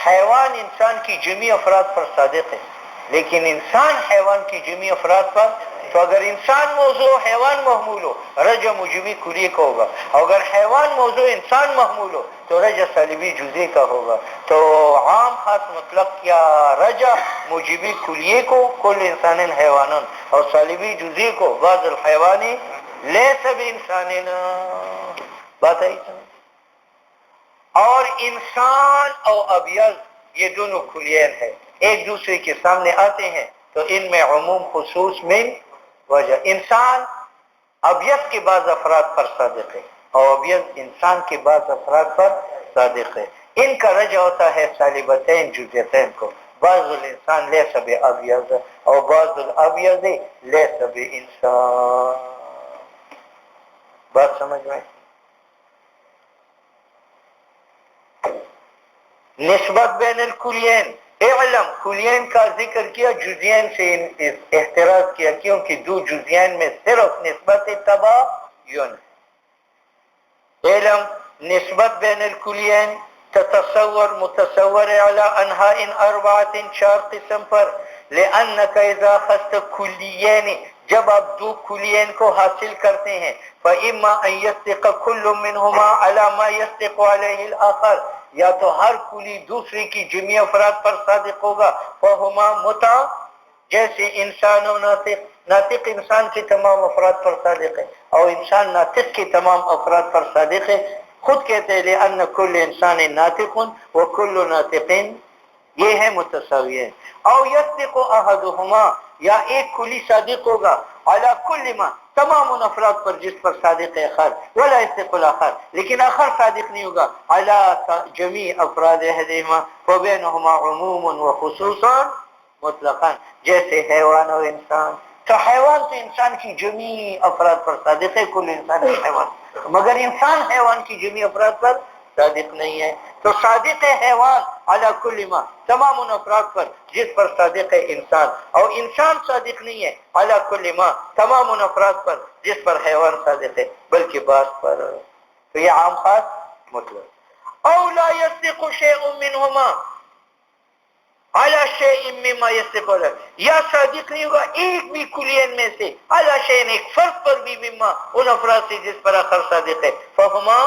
حیوان انسان کی جمعی افراد پر صادق ہے لیکن انسان حیوان کی جمعی افراد پر، تو اگر انسان موضوع حیوان محمول ہو رجع موجبی کلی کا ہوگا، اور اگر حیوان موضوع انسان محمول ہو تو رجع سالبی جزئی کا ہوگا، تو عام خاص مطلق کیا رجع موجبی کلیے کو کل انسان حیوان، اور سالبی جزئی کو بعض الحیوانی لیس بانسان، بات ہے۔ اور انسان اور ابیض یہ دونوں کلیین ہے، ایک دوسرے کے سامنے آتے ہیں تو ان میں عموم خصوص من وجہ، انسان ابیض کے بعض افراد پر صادق ہے اور ابیض انسان کے بعض افراد پر صادق ہے، ان کا رجع ہوتا ہے سالبتین جزیتین کو، بعض الانسان لیس بابیض اور بعض الابیض لیس بانسان، بات سمجھ میں؟ نسبت بین الکلین، اعلم کلین کا ذکر کیا، جزین سے احتراز کیا کیونکہ دو جزین میں صرف نسبت تباین، علم نسبت بین الکلین تتصور متصور علی انحاء اربعۃ، چار قسم پر، لأنک اذا اخذت کلیین، جب آپ دو کلیین کو حاصل کرتے ہیں، فإما ان یصدق کل منہما علی ما یصدق علیہ الآخر، یا تو ہر کلی دوسری کی جمعی افراد پر صادق ہوگا، فہما متع، جیسے انسان و ناطق، ناطق انسان کے تمام افراد پر صادق ہے اور انسان ناطق کے تمام افراد پر صادق ہے، خود کہتے ہیں لأن کل انسان ناطق و کل ناطق، یہ ہے متساویین، او یصدق احدہما، یا ایک کلی صادق ہوگا علی کل ما، تمام ان افراد پر جس پر صادق ہے آخر، ولا یصدق الاخر، لیکن آخر صادق نہیں ہوگا علی جمیع افراد احدہما فبینہما عموم و خصوصا مطلقا، جیسے حیوان اور انسان، تو حیوان تو انسان کی جمیع افراد پر صادق ہے، کل انسان حیوان، مگر انسان حیوان کی جمیع افراد پر صادق نہیں ہے، تو صادق ہے حیوان علی کل ما، تمام ان افراد پر جس پر صادق ہے انسان، اور انسان صادق نہیں ہے علی کل ما، تمام ان افراد پر جس پر حیوان صادق ہے، بلکہ بعض پر، تو یہ عام خاص مطلب، او لا یصدق شیء منہما، اعلی شیء مما یستقل، یا صادق نہیں ہوگا ایک بھی کلین میں سے، اعلی شیء ایک فرد پر بھی، مما ان افراد سے جس پر آخر صادق ہے، فہما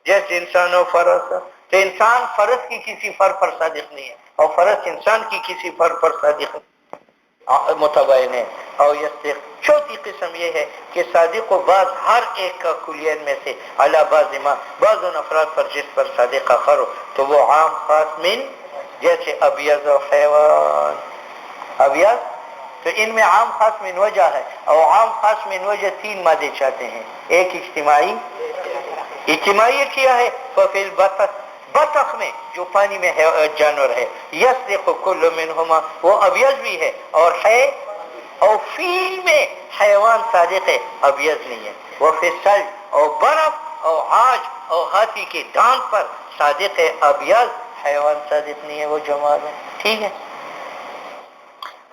جیسے انسان و فرض، تو انسان فرض کی کسی فرد پر صادق نہیں ہے، اور فرض انسان کی کسی فرد پر صادق متبین ہے۔ اور یصدق، چوتھی قسم یہ ہے کہ صادق و بعض ہر ایک کا کلین میں سے، علی بعض ما، بعض ان افراد پر جس پر صادق آخر ہو، تو وہ عام خاص من، جیسے ابیض و حیوان، ابیض، تو ان میں عام خاص من وجہ ہے، اور عام خاص من وجہ تین مادے چاہتے ہیں، ایک اجتماعی، اجتماعی کیا ہے، ففی البطن، بطخ میں جو پانی میں ہے جانور ہے، یصدق کل منہما، وہ ابیض بھی ہے اور ہے، اور فیل میں حیوان صادق ہے، ابیض نہیں ہے، وہ فصل اور برف اور عاج اور ہاتھی کے دانت پر صادق ہے، ابیض، حیوان صادق نہیں ہے، وہ جمال ہے، ٹھیک ہے۔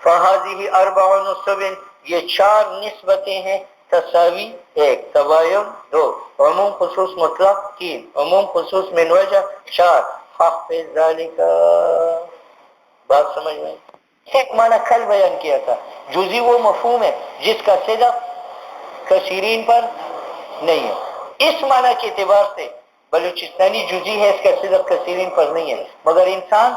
فہذہ اربع نصب، یہ چار نسبتیں ہیں، تساوی ایک، تباین دو، عموم خصوص مطلق تین، عموم خصوص من وجہ چار، فاحفظ ذالک، بات سمجھ میں؟ ایک معنی کل بیان کیا تھا، جزئی وہ مفہوم ہے جس کا صدق کثیرین پر نہیں ہے، اس معنی کے اعتبار سے بلوچستانی جزئی ہے، اس کا صدق کثیرین پر نہیں ہے، مگر انسان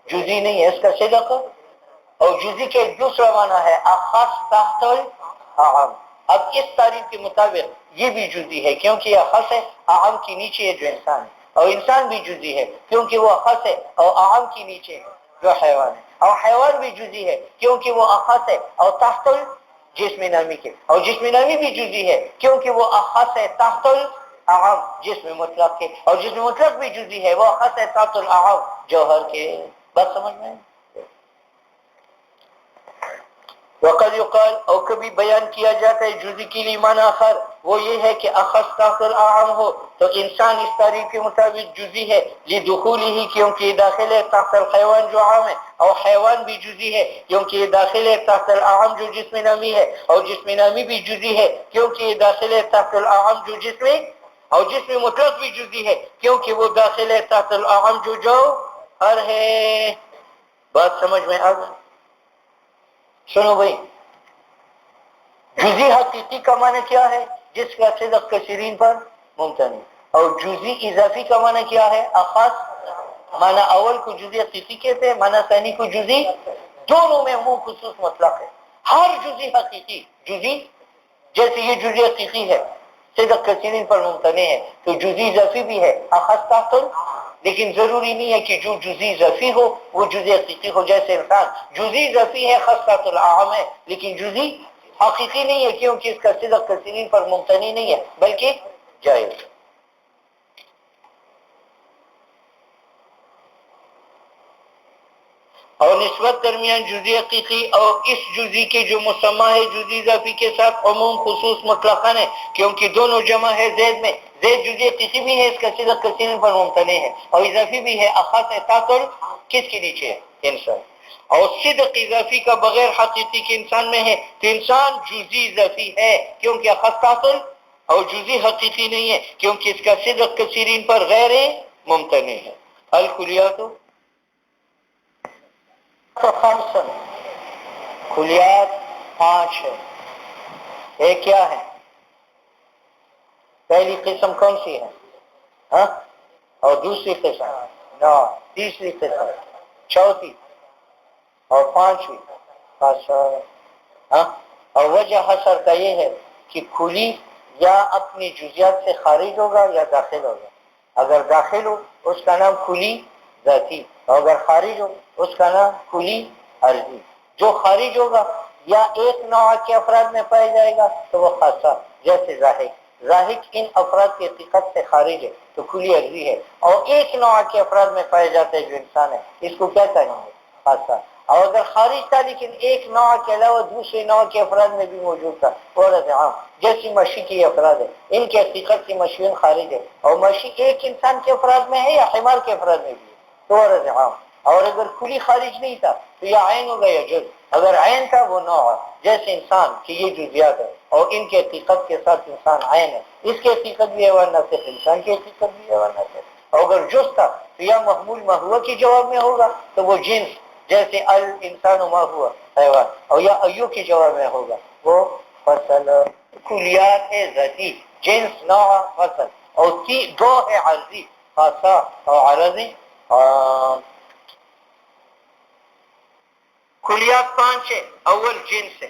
جزئی نہیں ہے، اس کا صدق، اور جزئی کے ایک دوسرا معنی ہے اخص تحت العام، اب اس تعریف کے مطابق یہ بھی جزئی ہے کیونکہ یہ اخص ہے، عام کی نیچے ہے جو انسان ہے، اور انسان بھی جزئی ہے کیونکہ وہ اخص ہے اور عام کی نیچے ہے جو حیوان ہے، اور حیوان بھی جزئی ہے کیونکہ وہ اخص ہے اور تحت جسم نامی کے، اور جسم نامی بھی جزئی ہے کیونکہ وہ اخص ہے تحت العام جسم مطلق کے، اور جسم مطلق بھی جزئی ہے، وہ اخص ہے تحت العام جوہر کے، بات سمجھ میں؟ وقد یقال، اور کبھی بیان کیا جاتا ہے جزئی کے لیے معنی آخر، وہ یہ ہے کہ اخص تحت العام ہو، تو انسان اس تعریف کے مطابق جزئی ہے، لدخولہ، کیونکہ یہ داخل ہے تحت الحیوان جو عام ہے، اور حیوان بھی جزئی ہے کیونکہ یہ داخل ہے تحت العام جو جسم نامی ہے، اور جسم نامی بھی جزئی ہے کیونکہ یہ داخل ہے تحت العام جو جسم، اور جسم مطلق بھی جزئی ہے کیونکہ وہ داخل ہے تحت العام جو جوہر ہے، بات سمجھ میں آ گئی؟ سنو بھائی، جزئی حقیقی کا معنی کیا ہے؟ جس کا صدق کثیرین پر ممتنع، اور جزئی اضافی کا معنی کیا ہے؟ اخص، معنی اول کو جزئی حقیقی کہتے ہیں، معنی ثانی کو جزئی، دونوں میں عموم خصوص مطلق ہے، ہر جزئی حقیقی، جزئی جیسے یہ جزئی حقیقی ہے صدق کثیرین پر ممتنع ہے، تو جزئی اضافی بھی ہے اخص تحت، لیکن ضروری نہیں ہے کہ جو جزئی اضافی ہو وہ جزئی حقیقی ہو، جیسے انسان جزئی اضافی ہے خاص تحت العام ہے لیکن جزئی حقیقی نہیں ہے کیونکہ اس کا صدق کثیرین پر ممتنع نہیں ہے بلکہ جائز۔ اور نسبت درمیان جزئی حقیقی اور اس جزئی کے جو مسمى ہے جزئی اضافی کے ساتھ عموم خصوص مطلقاً ہے، کیونکہ دونوں جمع ہے زید میں، زید جزئی حقیقی بھی ہے، اس کا صدق کثیرین پر ممتنع ہے، اور اضافی بھی ہے اخص ہے تحت کس کے نیچے ہے؟ انسان، اور صدق اضافی کا بغیر حقیقی کے انسان میں ہے، تو انسان جزئی اضافی ہے کیونکہ اخص تحت، اور جزئی حقیقی نہیں ہے کیونکہ اس کا صدق کثیرین پر غیر ممتنع ہے۔ الکلیات خمسن، کلیات پانچ ہے، ایک کیا ہے؟ پہلی قسم کون سی ہے؟ ہاں، اور دوسری قسم نو، تیسری قسم چوتھی، اور پانچویں حصر، ہاں، اور وجہ حصر کا یہ ہے کہ کھلی یا اپنی جزیات سے خارج ہوگا یا داخل ہوگا، اگر داخل ہو اس کا نام کھلی ذاتی، اور اگر خارج ہو اس کا نام کھلی عرضی، جو خارج ہوگا یا ایک نوع کے افراد میں پایا جائے گا تو وہ خاصہ، جیسے زاہد ان افراد کی حقیقت سے خارج ہے تو کھلی عرضی ہے، اور ایک نوع کے افراد میں پایا جاتا ہے جو انسان ہے، اس کو کیا کہیں گے؟ خاصہ، اور اگر خارج تھا لیکن ایک نوع کے علاوہ دوسرے نوع کے افراد میں بھی موجود تھا وہ عرض عام، جیسی مشی کی افراد ہے، ان کی حقیقت سے مشیون خارج ہے، اور مشی ایک انسان کے افراد میں ہے یا حمار کے افراد میں بھی ہے تو عرض عام، اور اگر کھلی خارج نہیں تھا تو یہ عین ہوگا یا جز، اگر عین تھا وہ نوع، جیسے انسان کی یہ جزیات ہے اور ان کی حقیقت کے ساتھ انسان عین ہے، اس کی حقیقت بھی ہے ورنہ صرف انسان کی حقیقت بھی ہے ورنہ صرف، اور اگر جز تھا تو یا محمول ما ہوا کے جواب میں ہوگا تو وہ جنس، جیسے الانسان ما ہوا حیوان، اور یا ایو کے جواب میں ہوگا وہ فصل. کلیات ہے ذاتی، جنس، نوع، فصل، اور دو ہے عرضی، خاصہ اور عرضی. کلیات 5 ہے. اول جنس ہے.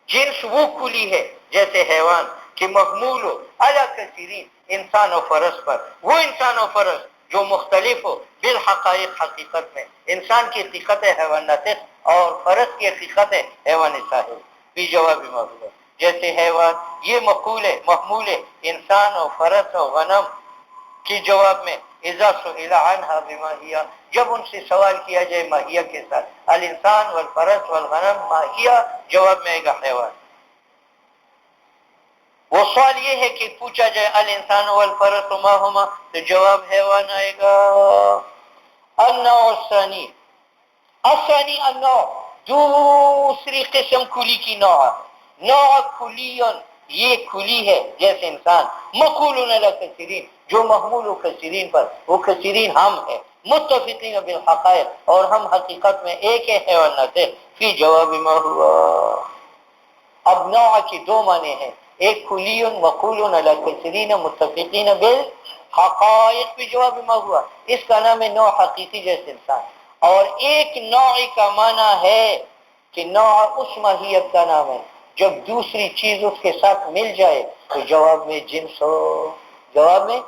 جنس وہ کلی ہے جیسے حیوان کہ محمول ہو علی کثیرین، انسان و فرس پر، وہ انسان و فرس جو مختلف ہو بالحقائق، حقیقت میں. انسان کی حقیقت ہے حیوان ناطق، اور فرس کی حقیقت ہے حیوان صاحب. بھی جواب محمول، جیسے حیوان یہ مقول ہے، محمول ہے انسان و فرس و غنم کی جواب میں. اذا سئل عنها بماہیہ، جب ان سے سوال کیا جائے ماہیہ کے ساتھ. الانسان والفرس والغنم ماہیہ، جواب میں آئے گا حیوان. وہ سوال یہ ہے کہ پوچھا جائے الانسان والفرس ما ہما، تو جواب حیوان آئے گا. النوع الثانی، الثانی النوع، دوسری قسم کلی کی نوع. نوع کلی، یہ کلی ہے جیسے انسان. مقول علی کثیرین، جو محمول و کثیرین پر، وہ کثیرین ہم ہے. متفقین بالحقائق، اور ہم حقیقت میں ایک ہے حیوانات ہے. فی جواب ما ہوا. اب نوع کی دو معنی ہیں، ایک کلی مقول علی کثیرین متفقین بالحقائق فی جواب ما ہوا، اس کا نام ہے نوع حقیقی جیسے انسان. اور ایک نوع کا معنی ہے کہ نوع اس ماہیت کا نام ہے جب دوسری چیز اس کے ساتھ مل جائے تو جواب میں جنس ہو. جواب میں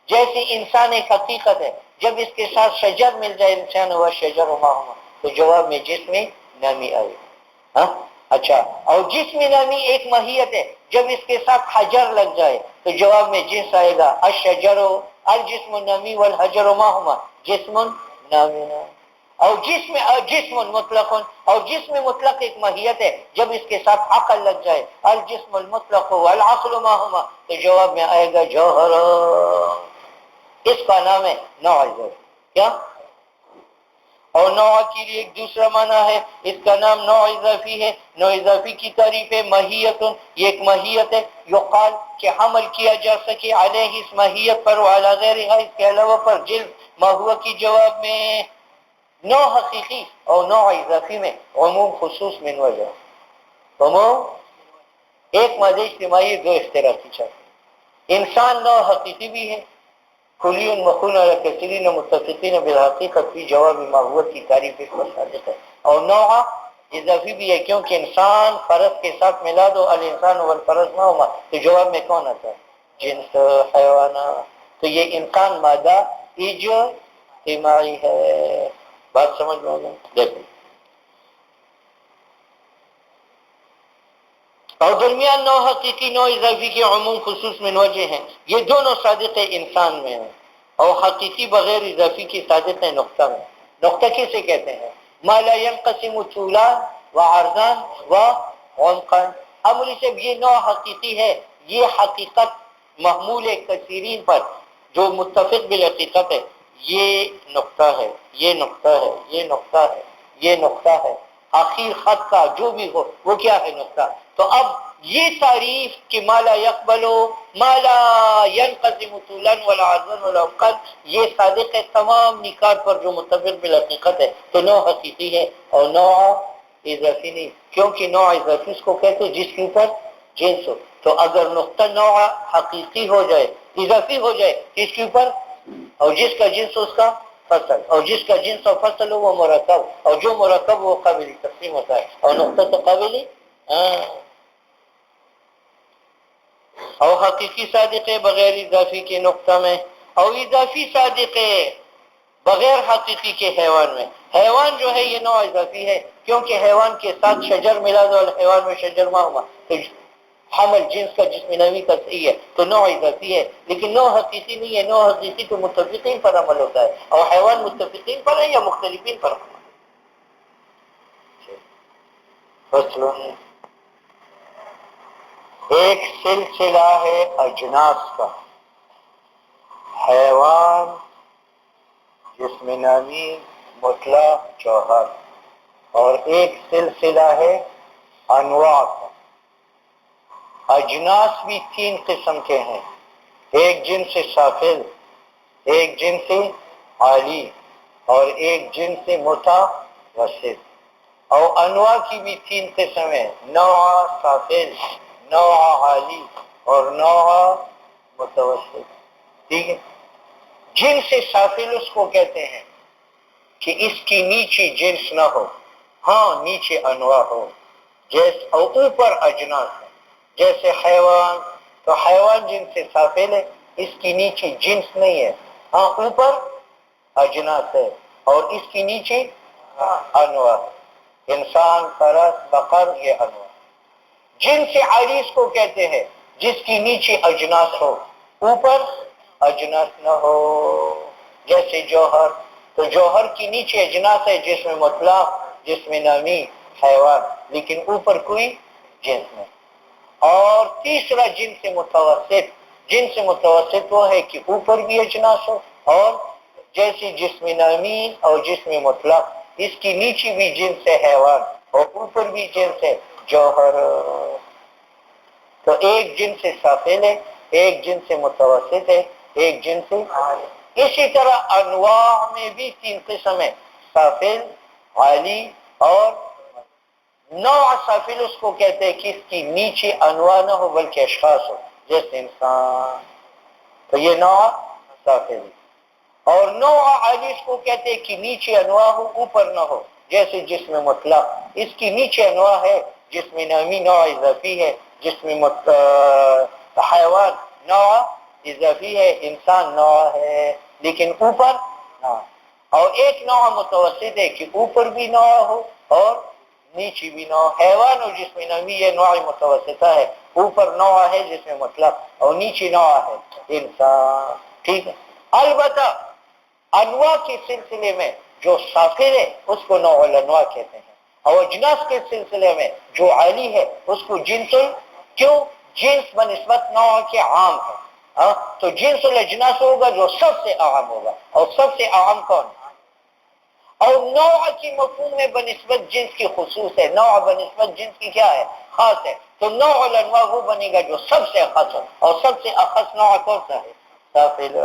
جیسے انسان ایک حقیقت ہے، جب اس کے ساتھ شجر مل جائے، انسان ہوا شجر وما ہوا، تو جواب میں جسم نامی آئے. ہاں اچھا، اور جسم نامی ایک ماہیت ہے، جب اس کے ساتھ حجر لگ جائے تو جواب میں جنس آئے گا. الشجر الجسم النامی والحجر ما ہما جسم نامی. اور جسم مطلق، اور جسم مطلق ایک ماہیت ہے، جب اس کے ساتھ عقل لگ جائے، الجسم المطلق والعقل ما ہما، تو جواب میں آئے گا جوہر. اس کا نام ہے نوع اضافی. کیا؟ اور نوع کے لیے ایک دوسرا معنی ہے، اس کا نام نوع اضافی ہے. نوع اضافی کی تعریف ہے ماہیت، یہ ایک ماہیت ہے یقال کہ حمل کیا جا سکے علیہ اس ماہیت پر، وعلی غیرہا اس کے علاوہ پر، جنس ما ہوا کی جواب میں. نوع حقیقی اور نوع اضافی میں عموم خصوص من وجہ. عموم ایک مادہ اجتماعی، دو اشتراکی چاہتے. انسان نوع حقیقی بھی ہے، کلی مقول علی کثیرین متفقین بالحقیقت فی جواب ما ہوا کی تعریف اس پر صادق ہے. اور نوع اضافی بھی ہے کیونکہ انسان فرس کے ساتھ ملا دو الانسان والفرس ما ہما، تو جواب میں کون آتا ہے؟ جنس حیوانات. تو یہ انسان مادہ اجتماعی ہے. بات سمجھ میں آ گئی؟ دیکھو، اور درمیان نوع حقیقی نوع اضافی کے عموم خصوص من وجہ ہیں. یہ دونوں صادق انسان میں ہیں، اور حقیقی بغیر اضافی کی صادق ہے نقطہ میں. نقطہ کسے کہتے ہیں؟ ما لا ينقسم طولا وعرضا وعمقا. اب مجھے سے یہ نوع حقیقی ہے، یہ حقیقت محمول کثیرین پر جو متفق بالحقیقت ہے. یہ نقطہ ہے، یہ نقطہ ہے، یہ نقطہ ہے، یہ نقطہ ہے. آخر خط کا جو بھی ہو وہ کیا ہے؟ نقطہ. تو اب یہ تعریف کہ ما لا يقبل ما لا ينقسم طولا ولا عرضا ولا عمقا، یہ صادق ہے تمام نکات پر جو متفق بالحقیقت ہے. تو نوع حقیقی ہے اور نوع اضافی نہیں، کیونکہ نوع اضافی اس کو کہتے ہیں جس کے اوپر جنس ہو. تو اگر نقطہ نوع حقیقی ہو جائے، اضافی ہو جائے، اس کے اوپر، اور جس کا جنس اس کا فصل، اور جس کا جنس اور فصل ہو وہ مرکب، اور جو مرکب وہ قابل تقسیم ہوتا ہے، اور نقطہ تو قابل اور حقیقی صادق ہے بغیر اضافی کے نقطہ میں، اور اضافی صادق ہے بغیر حقیقی کے حیوان میں. حیوان جو ہے یہ نوع اضافی ہے کیونکہ حیوان کے ساتھ شجر ملا دو الحیوان میں شجر ما ہوا، تو حمل جنس کا جسم نوی کا صحیح ہے تو نوع اضافی ہے. لیکن نوع حقیقی نہیں ہے. نوع حقیقی تو متفقین پر عمل ہوتا ہے، اور حیوان متفقین پر ہے یا مختلفین پر عمل. فصل، ایک سلسلہ ہے اجناس کا، حیوان، جسم نامی، مطلق، جوہر. اور ایک سلسلہ ہے انواع کا. اجناس بھی 3 قسم کے ہیں، ایک جنس سافل، ایک جنس عالی اور ایک جنس متوسط. اور انواع کی بھی 3 قسم ہیں، نوع سافل، نوع عالی اور نوع متوسط. ٹھیک ہے. جنس سافل اس کو کہتے ہیں کہ اس کی نیچی جنس نہ ہو، ہاں نیچے انواع ہو، جیسے اور اوپر اجناس ہے. جیسے حیوان، تو حیوان جنس سافل ہے، اس کی نیچی جنس نہیں ہے، ہاں اوپر اجناس ہے اور اس کی نیچے انواع. انسان، فرس، بقر، یہ انواع. جنس عالیس کو کہتے ہیں جس کی نیچے اجناس ہو، اوپر اجناس نہ ہو. جیسے جوہر، تو جوہر کی نیچے اجناس ہے، جس میں مطلق، جس میں نامی، حیوان، لیکن اوپر کوئی جنس نہیں. اور تیسرا جنس متوسط. جنس متوسط وہ ہے کہ اوپر بھی اجناس ہو اور جیسے جسم نامی اور جسم مطلق، اس کی نیچے بھی جنس ہے حیوان اور اوپر بھی جنس ہے جوہر. تو ایک جنس سافل ہے، ایک جنس متوسط ہے، ایک جنس. اسی طرح انواع میں بھی 3 قسم ہے، سافل، عالی اور نوع. سافل اس کو کہتے ہیں کہ اس کی نیچے انواع نہ ہو بلکہ اشخاص ہو، جیسے انسان، تو یہ نوع سافل. اور نوع عالی اس کو کہتے ہیں کہ نیچے انواع ہو اوپر نہ ہو، جیسے جسم مطلق، اس کی نیچے انواع ہے، جسم نامی نوع اضافی ہے، جسم حیوان نوع اضافی ہے، انسان نوع ہے لیکن اوپر نوع. اور ایک نوع متوسط ہے کہ اوپر بھی نوع ہو اور نیچے بھی نوع. حیوان اور جسم نامی یہ نوع متوسطہ ہے، اوپر نوع ہے جسم مطلق اور نیچے نوع ہے انسان. ٹھیک ہے. البتہ انواع کے سلسلے میں جو سافل ہے اس کو نوع الانواع کہتے ہیں، اور اجناس کے سلسلے میں جو عالی ہے اس کو جنس. کیوں؟ جنس بنسبت نوع کے عام ہے، تو جنس الاجناس ہوگا جو سب سے عام ہوگا، اور سب سے عام کون؟ اور نوع کی مفہوم میں بنسبت جنس کی خصوص ہے، نوع بنسبت جنس کی کیا ہے؟ خاص ہے. تو نوع الانواع وہ بنے گا جو سب سے اخص ہو، اور سب سے اخص نوع کون سا ہے؟ سافل.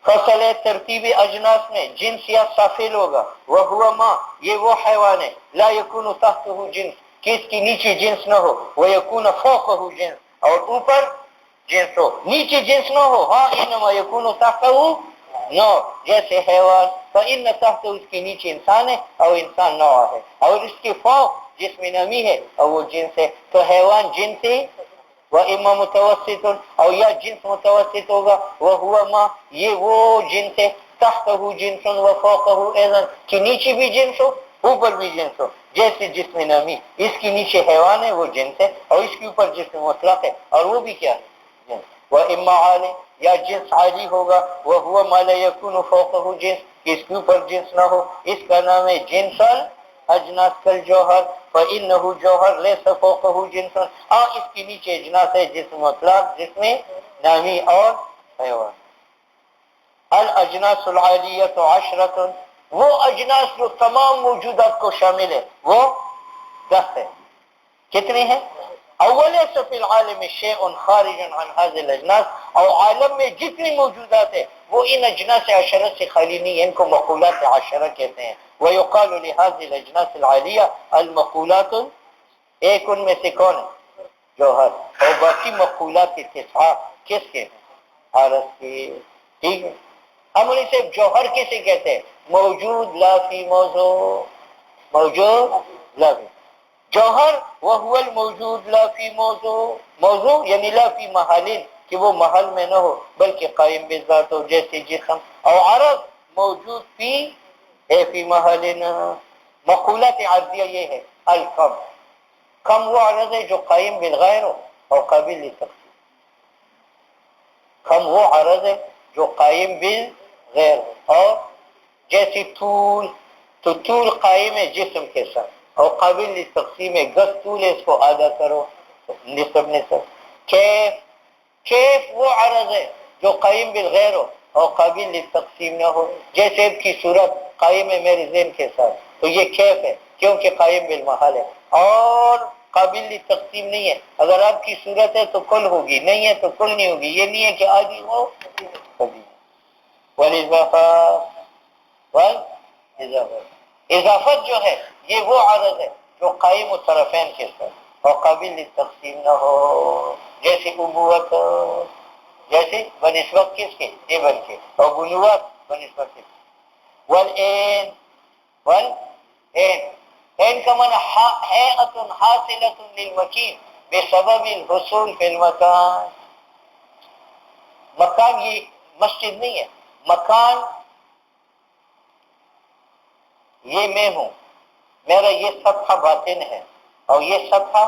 فصل ترتیب اجناس میں جنس یا سافل ہوگا. وہو ما، یہ وہ حیوان ہے، لا یکون تحتہ جنس، کہ اس کی نیچے جنس نہ ہو، ویکون فوقہ جنس، اور اوپر جنس ہو. نیچے جنس نہ ہو، ہاں انما یکون تحتہ نوع، جیسے حیوان، فإن تحتہ اس کے نیچے انسان ہے اور انسان نوع ہے، اور اس کے فوق جس میں نمی ہے اور وہ جنس ہے. تو حیوان جنس ہے، وَإِمَّا متوسط، اور یا جنس متوسط ہوگا. وَهُوَ مَا، یہ وہ جنس ہے، تحتہ جنس وفوقہ ایضا، کہ نیچے بھی جنس ہو اوپر بھی جنس ہو. جیسے جسم نامی، اس کی نیچے حیوان ہے وہ جنس ہے، اور اس کے اوپر جسم مطلق ہے اور وہ بھی کیا ہے؟ جنس. وَإِمَّا عَالٍ، یا جنس عالی ہوگا. وَهُوَ مَا لَا يَكُونُ فَوْقَهُ جنس، اس کے اوپر جنس نہ ہو، اس کا نام ہے جنس اجناس کالجوہر. فإنه جوہر ليس فوقه جنس، اس کے نیچے اجناس ہے، جسم مطلق، جسم نامی اور حیوان. الاجناس العالیۃ عشرۃ، وہ اجناس جو تمام موجودات کو شامل ہے وہ 10 ہے. کتنے ہیں؟ اولیس فی العالم شیء خارج عن هذه الاجناس، اور عالم میں جتنی موجودات ہے وہ ان اجناس عشرہ سے خالی نہیں ہے، ان کو مقولات عشرہ کہتے ہیں. ويقال لهذه الاجناس العالیہ المقولات، ایک ان میں سے کون ہے؟ جوہر. اور باقی مقولات تسعہ کس کے؟ عرض کے. ٹھیک ہے. ہم اسے جوہر کسے کہتے ہیں؟ موجود لا فی موضوع، موجود لا فی جوہر. وہو الموجود لا فی موضوع، موضوع یعنی لا فی محل، کہ وہ محل میں نہ ہو بلکہ قائم بذات ہو، جیسے جسم. اور عرض موجود فی محل. مقولات عرضیہ یہ ہے. الکم، کم وہ عرض ہے جو قائم بالغیر ہو اور قابل لتقسیم. کم وہ عرض ہے جو قائم بالغیر ہو، اور جیسے طول، تو طول قائم ہے جسم کے ساتھ اور قابل لتقسیم ہے، گز طول ہے اس کو آدھا کرو نصف نصف. کیف، کیف وہ عرض ہے جو قائم بالغیر ہو اور قابل لتقسیم نہ ہو، جیسے اب کی صورت قائم ہے میرے ذہن کے ساتھ، تو یہ کیف ہے کیونکہ قائم بالمحل ہے. اور قابل تقسیم نہیں ہے. اگر آپ کی صورت ہے تو کل ہوگی، نہیں ہے تو کل نہیں ہوگی. یہ نہیں ہے کہ آدھی ہو کبھی. اضافت جو ہے یہ وہ عرض ہے جو قائم الطرفین کے ساتھ اور قابل تقسیم نہ ہو، جیسے ابوت، جیسے بنسبت کس کے؟ ابن کے، اور بنوت بنسبت کس کے؟ والعین، والعین کا معنی حیئۃ حاصلۃ للمکین بسبب الحصول فی المکان. مکان یہ مسجد نہیں ہے، مکان یہ میں ہوں، میرا یہ سطح باطن ہے اور یہ سطح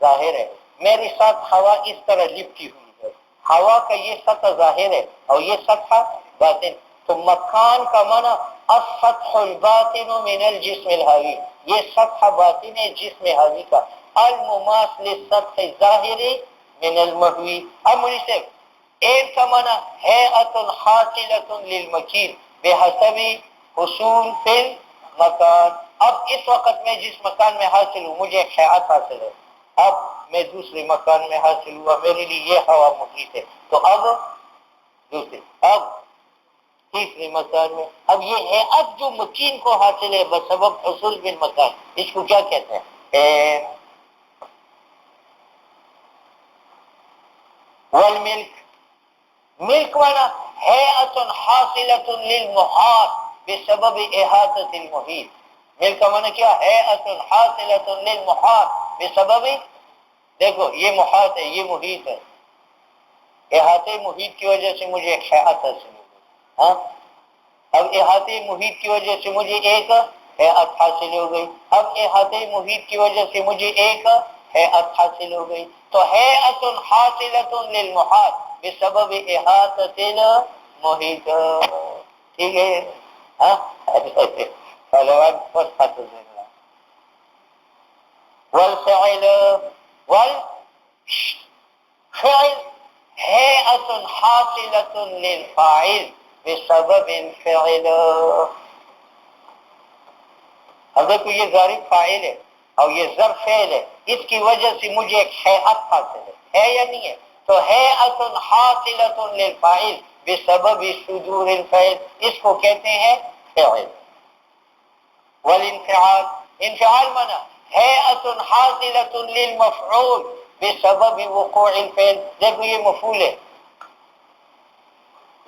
ظاہر ہے. میرے ساتھ ہوا اس طرح لپٹی ہوئی ہے، ہوا کا یہ سطح ظاہر ہے اور یہ سطح باطن. تو مکان کا معنی السطح الباطن من الجسم الحاوی، یہ سطح باطن ہے جسم حاوی کا، المماثل للسطح الظاہر من المحوی. اب مجھے سے ایک کا معنی حیئۃ حاصلۃ للمکین بحسب حصول فی المکان. اب اس وقت میں جس مکان میں حاصل ہوں مجھے ایک حیات حاصل ہے، اب میں دوسرے مکان میں حاصل ہوا، میرے لیے یہ ہوا محیط ہے. تو اب دوسرے، اب تیسرے مکان میں، اب یہ حیات جو مکین کو حاصل ہے بسبب حصول فی المکان، اس کو کیا کہتے ہیں؟ والملک، ملک وانا حیئۃ حاصلۃ للمحاط بسبب احاطۃ المحیط. ملک کا معنی کیا؟ حیئۃ حاصلۃ للمحاط بسبب، دیکھو یہ محاط ہے، یہ محیط ہے، احاطے محیط کی وجہ سے مجھے ایک حیات حاصل ہو گئی. ہاں، اب احاطے محیط کی وجہ سے مجھے ایک حیات حاصل ہو گئی، اب احاطے محیط کی وجہ سے مجھے ایک حیات حاصل ہو گئی. تو حیئۃ حاصلۃ للمحاط بسبب احاطۃ المحیط. ٹھیک ہے؟ والفعل، والفعل حیئۃ حاصلۃ للفاعل بسبب الفعل. اب دیکھو یہ ظاہر فاعل ہے اور یہ ظرف فعل ہے، اس کی وجہ سے مجھے ایک حیات حاصل ہے یا نہیں ہے؟ تو حیئۃ حاصلۃ للفاعل بسبب صدور الفعل، اس کو کہتے ہیں فعل. والانفعال، انفعال معنی حیئۃ حاصلۃ للمفعول بسبب وقوع الفعل. دیکھو یہ مفعول ہے،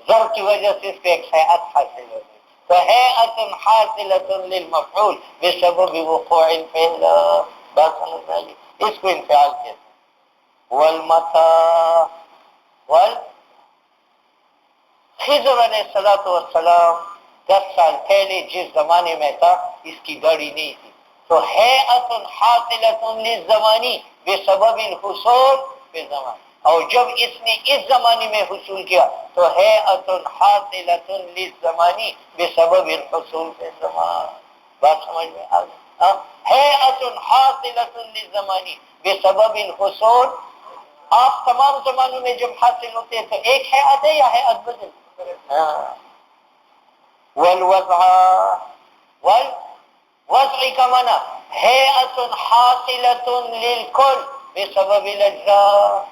ظرف کی وجہ سے اس پہ ایک حیات حاصل ہو گئی، تو حیئۃ حاصلۃ للمفعول بسبب وقوع الفعل. بات سمجھ میں آئی؟ اس کو انفعال کہتے ہیں. والمتاع، خضر علیہ السلام 10 سال پہلے جس زمانے میں تھا اس کی داڑھی نہیں تھی، تو حیئۃ حاصلۃ للزمانی بسبب الحصول فی الزمان. اور جب اس نے اس زمانے میں حصول کیا تو حیئۃ حاصلۃ للزمانی بسبب الحصول فی الزمان. بات سمجھ میں آ گئی؟ حیئۃ حاصلۃ للزمانی بسبب الحصول. آپ تمام زمانوں میں جب حاصل ہوتے ہیں تو ایک حیات ہے یا حیات بدل؟ والوضع، والوضع کا معنی حیئۃ حاصلۃ للکل بسبب الاجزاء.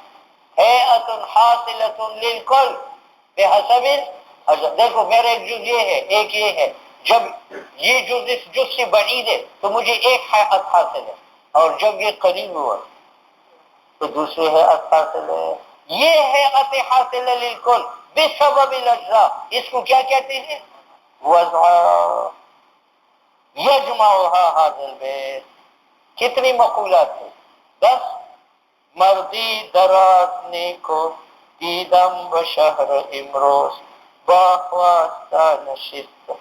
حیئۃ حاصلۃ للکل بحسب الاجزاء. دیکھو میرا ایک جز یہ ہے، ایک یہ ہے، جب یہ جز اس جز سے بعید ہے تو مجھے ایک حیات حاصل ہے، اور جب یہ قریب ہوا تو دوسرے حیات حاصل ہے. یہ حیات حاصل للکل بسبب الاجزاء، اس کو کیا کہتے ہیں؟ وضع. یجمعها هذا البیت. کتنی مقولات تھے؟ 10. مردی درات نیکو دیدم بشهر امروز، باخواستہ نشست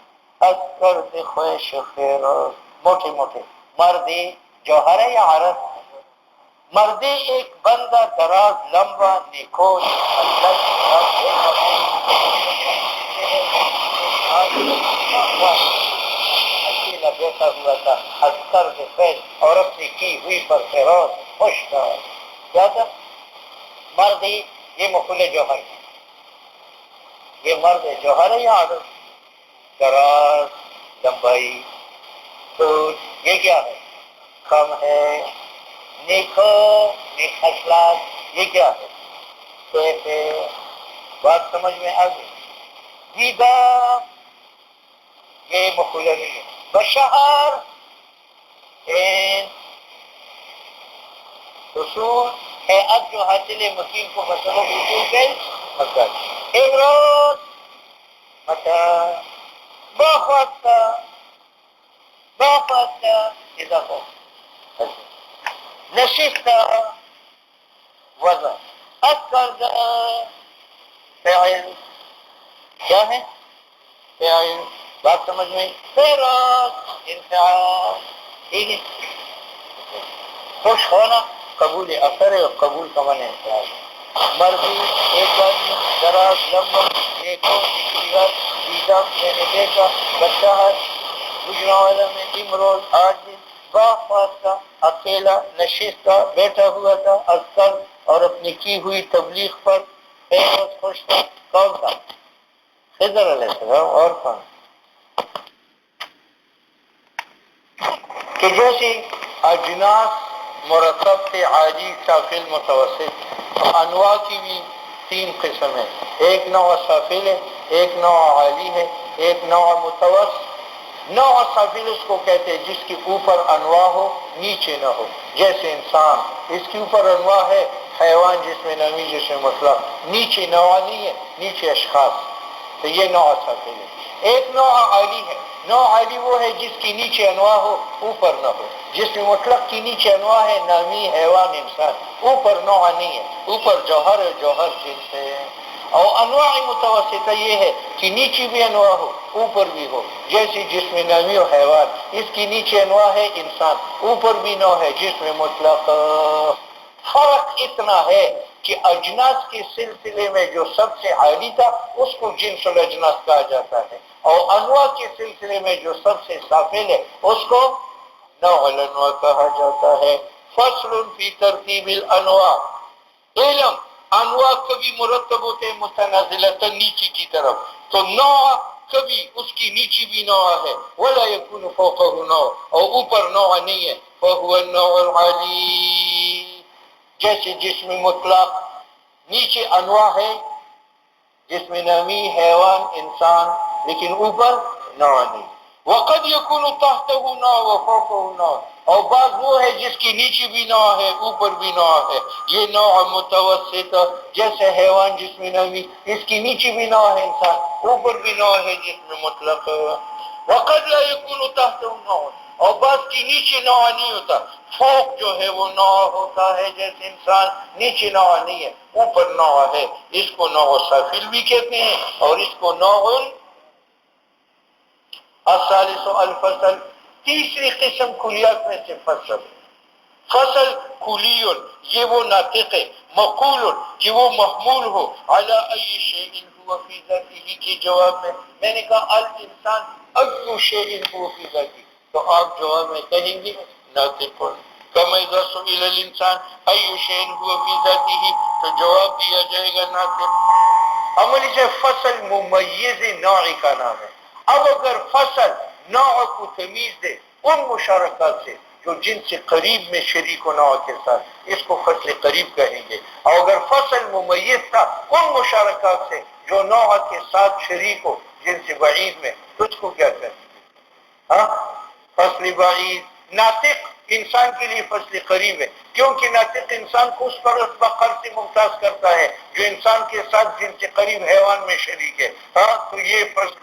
از کرد خویش فیروز. موٹے موٹے مردی جوہر ہے یا عرض؟ مردی ایک بندہ دراز لمبا نیکو اکیلا بیٹھا ہوا تھا، از کرد خویش، اور اپنی کی ہوئی پر فیروز خوش تھا. کیا تھا؟ مردی یہ مفعول جوہر، یہ مرد جوہر ہے یا عرض؟ دراز لمبائی، تو یہ کیا ہے؟ کم ہے. نیک اخلاق، یہ کیا ہے؟ کیسے؟ بات سمجھ میں آ گئی؟ دیدہ یہ مفعول نہیں ہے. بشہر اصول ہیئت جو حاصل مقیم کو مسئلہ اصول کے مقصد. ایک روز مطلب بہت اضافہ نشست وضع اکرد فعل کیا ہے؟ فعل. بات سمجھ میں؟ فیروز انفعال. ٹھیک ہے. خوش ہونا قبول اثر ہے اور قبول کا معنی انفعال. مرضی ایک آدمی، دراز لمبا، دیکھو دیگر دیدہ میں نے دیکھا، بچہ ہے گجرا والا میں امروز آج دن باخواستہ اکیلا نشستہ بیٹھا ہوا تھا اکثر اور اپنی کی ہوئی تبلیغ پر فیروز خوش تھا. کون تھا؟ خضر علیہ السلام. اور کون؟ کہ جیسے اجناس مرتب سے عالی سافل متوسط، انواع کی بھی تین قسم ہے. ایک نوع سافل ہے، ایک نوع عالی ہے، ایک نوع متوسط. نوع سافل اس کو کہتے ہیں جس کے اوپر انواع ہو نیچے نہ ہو. جیسے انسان، اس کے اوپر انواع ہے. حیوان جس میں نمی جس میں مطلق، نیچے نوع نہیں ہے، نیچے اشخاص. تو یہ نوع سافل ہے. ایک نوع عالی ہے. نوع عالی وہ ہے جس کی نیچے انواع ہو اوپر نہ ہو. جس میں مطلق کی نیچے انواع ہے، نامی، حیوان، انسان. اوپر نوع نہیں ہے، اوپر جوہر ہے، جوہر جنس ہے. اور انواع متوسطہ یہ ہے کہ نیچے بھی انواع ہو اوپر بھی ہو. جیسے جس میں نامی و حیوان، اس کی نیچے انواع ہے انسان، اوپر بھی نوع ہے جس میں مطلق. فرق اتنا ہے کہ اجناس کے سلسلے میں جو سب سے عالی تھا اس کو جنس الاجناس کہا جاتا ہے، اور انواع کے سلسلے میں جو سب سے سافل ہے اس کو نوع الانواع کہا جاتا ہے. فصل فی ترتیب الانواع. علم انواع کبھی مرتب ہوتے ہیں متنازلتا نیچی کی طرف، تو نوع کبھی اس کی نیچی بھی نوع ہے. ولا یکون فوقہ نوع، اور اوپر نوع نہیں ہے. فهو النوع العلی. جیسے جسم مطلق نیچے انواع ہے، جسم نامی، حیوان، انسان، لیکن اوپر نوع نہیں. وقد يكون تحته نوع وفوقه نوع، اور بعض وہ ہے جس کی نیچے بھی نوع ہے اوپر بھی نوع ہے. یہ نوع متوسط جیسے حیوان جس میں نامی، اس کی نیچے بھی نوع ہے انسان، اوپر بھی نوع ہے جس میں مطلق. وقد لا يكون تحته نوع، اور بعض کی نیچے نوع نہیں ہوتا. فوق جو ہے وہ نوع ہوتا ہے جیسے انسان، نیچے نوع نہیں ہے اوپر نوع ہے. اس کو نوع سافل بھی کہتے ہیں اور اس کو نوع الثالث الفصل. تیسری قسم کلیات میں سے فصل. فصل کلی یہ وہ ناطق ہے، مقول کہ وہ محمول ہو علی ای شیء هو فی ذاته کے جواب میں نے کہا الانسان ای شیء هو فی ذاته، تو آپ جواب میں کہیں گے ناطق. کما اذا سئل الانسان ای شیء هو فی ذاته، تو جواب دیا جائے گا ناطق. عملی سے فصل ممیز نوع کا نام ہے. اب اگر فصل نوع کو تمیز دے ان مشارکات سے جو جن سے قریب میں شریک و نوع کے ساتھ، اس کو فصل قریب کہیں گے. اور اگر فصل ممیز تھا ان مشارکات سے جو نوع کے ساتھ شریک ہو جن سے بعید میں، تو اس کو کیا کہیں گے؟ فصل بعید. ناطق انسان کے لیے فصل قریب ہے کیونکہ ناطق انسان کو اس پر بقر سے ممتاز کرتا ہے جو انسان کے ساتھ جن سے قریب حیوان میں شریک ہے. تو یہ فصل.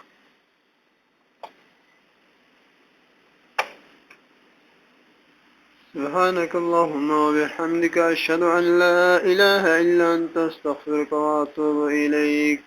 سبحانك اللهم وبحمدك أشهد أن لا إله إلا أنت أستغفرك وأتوب إليك.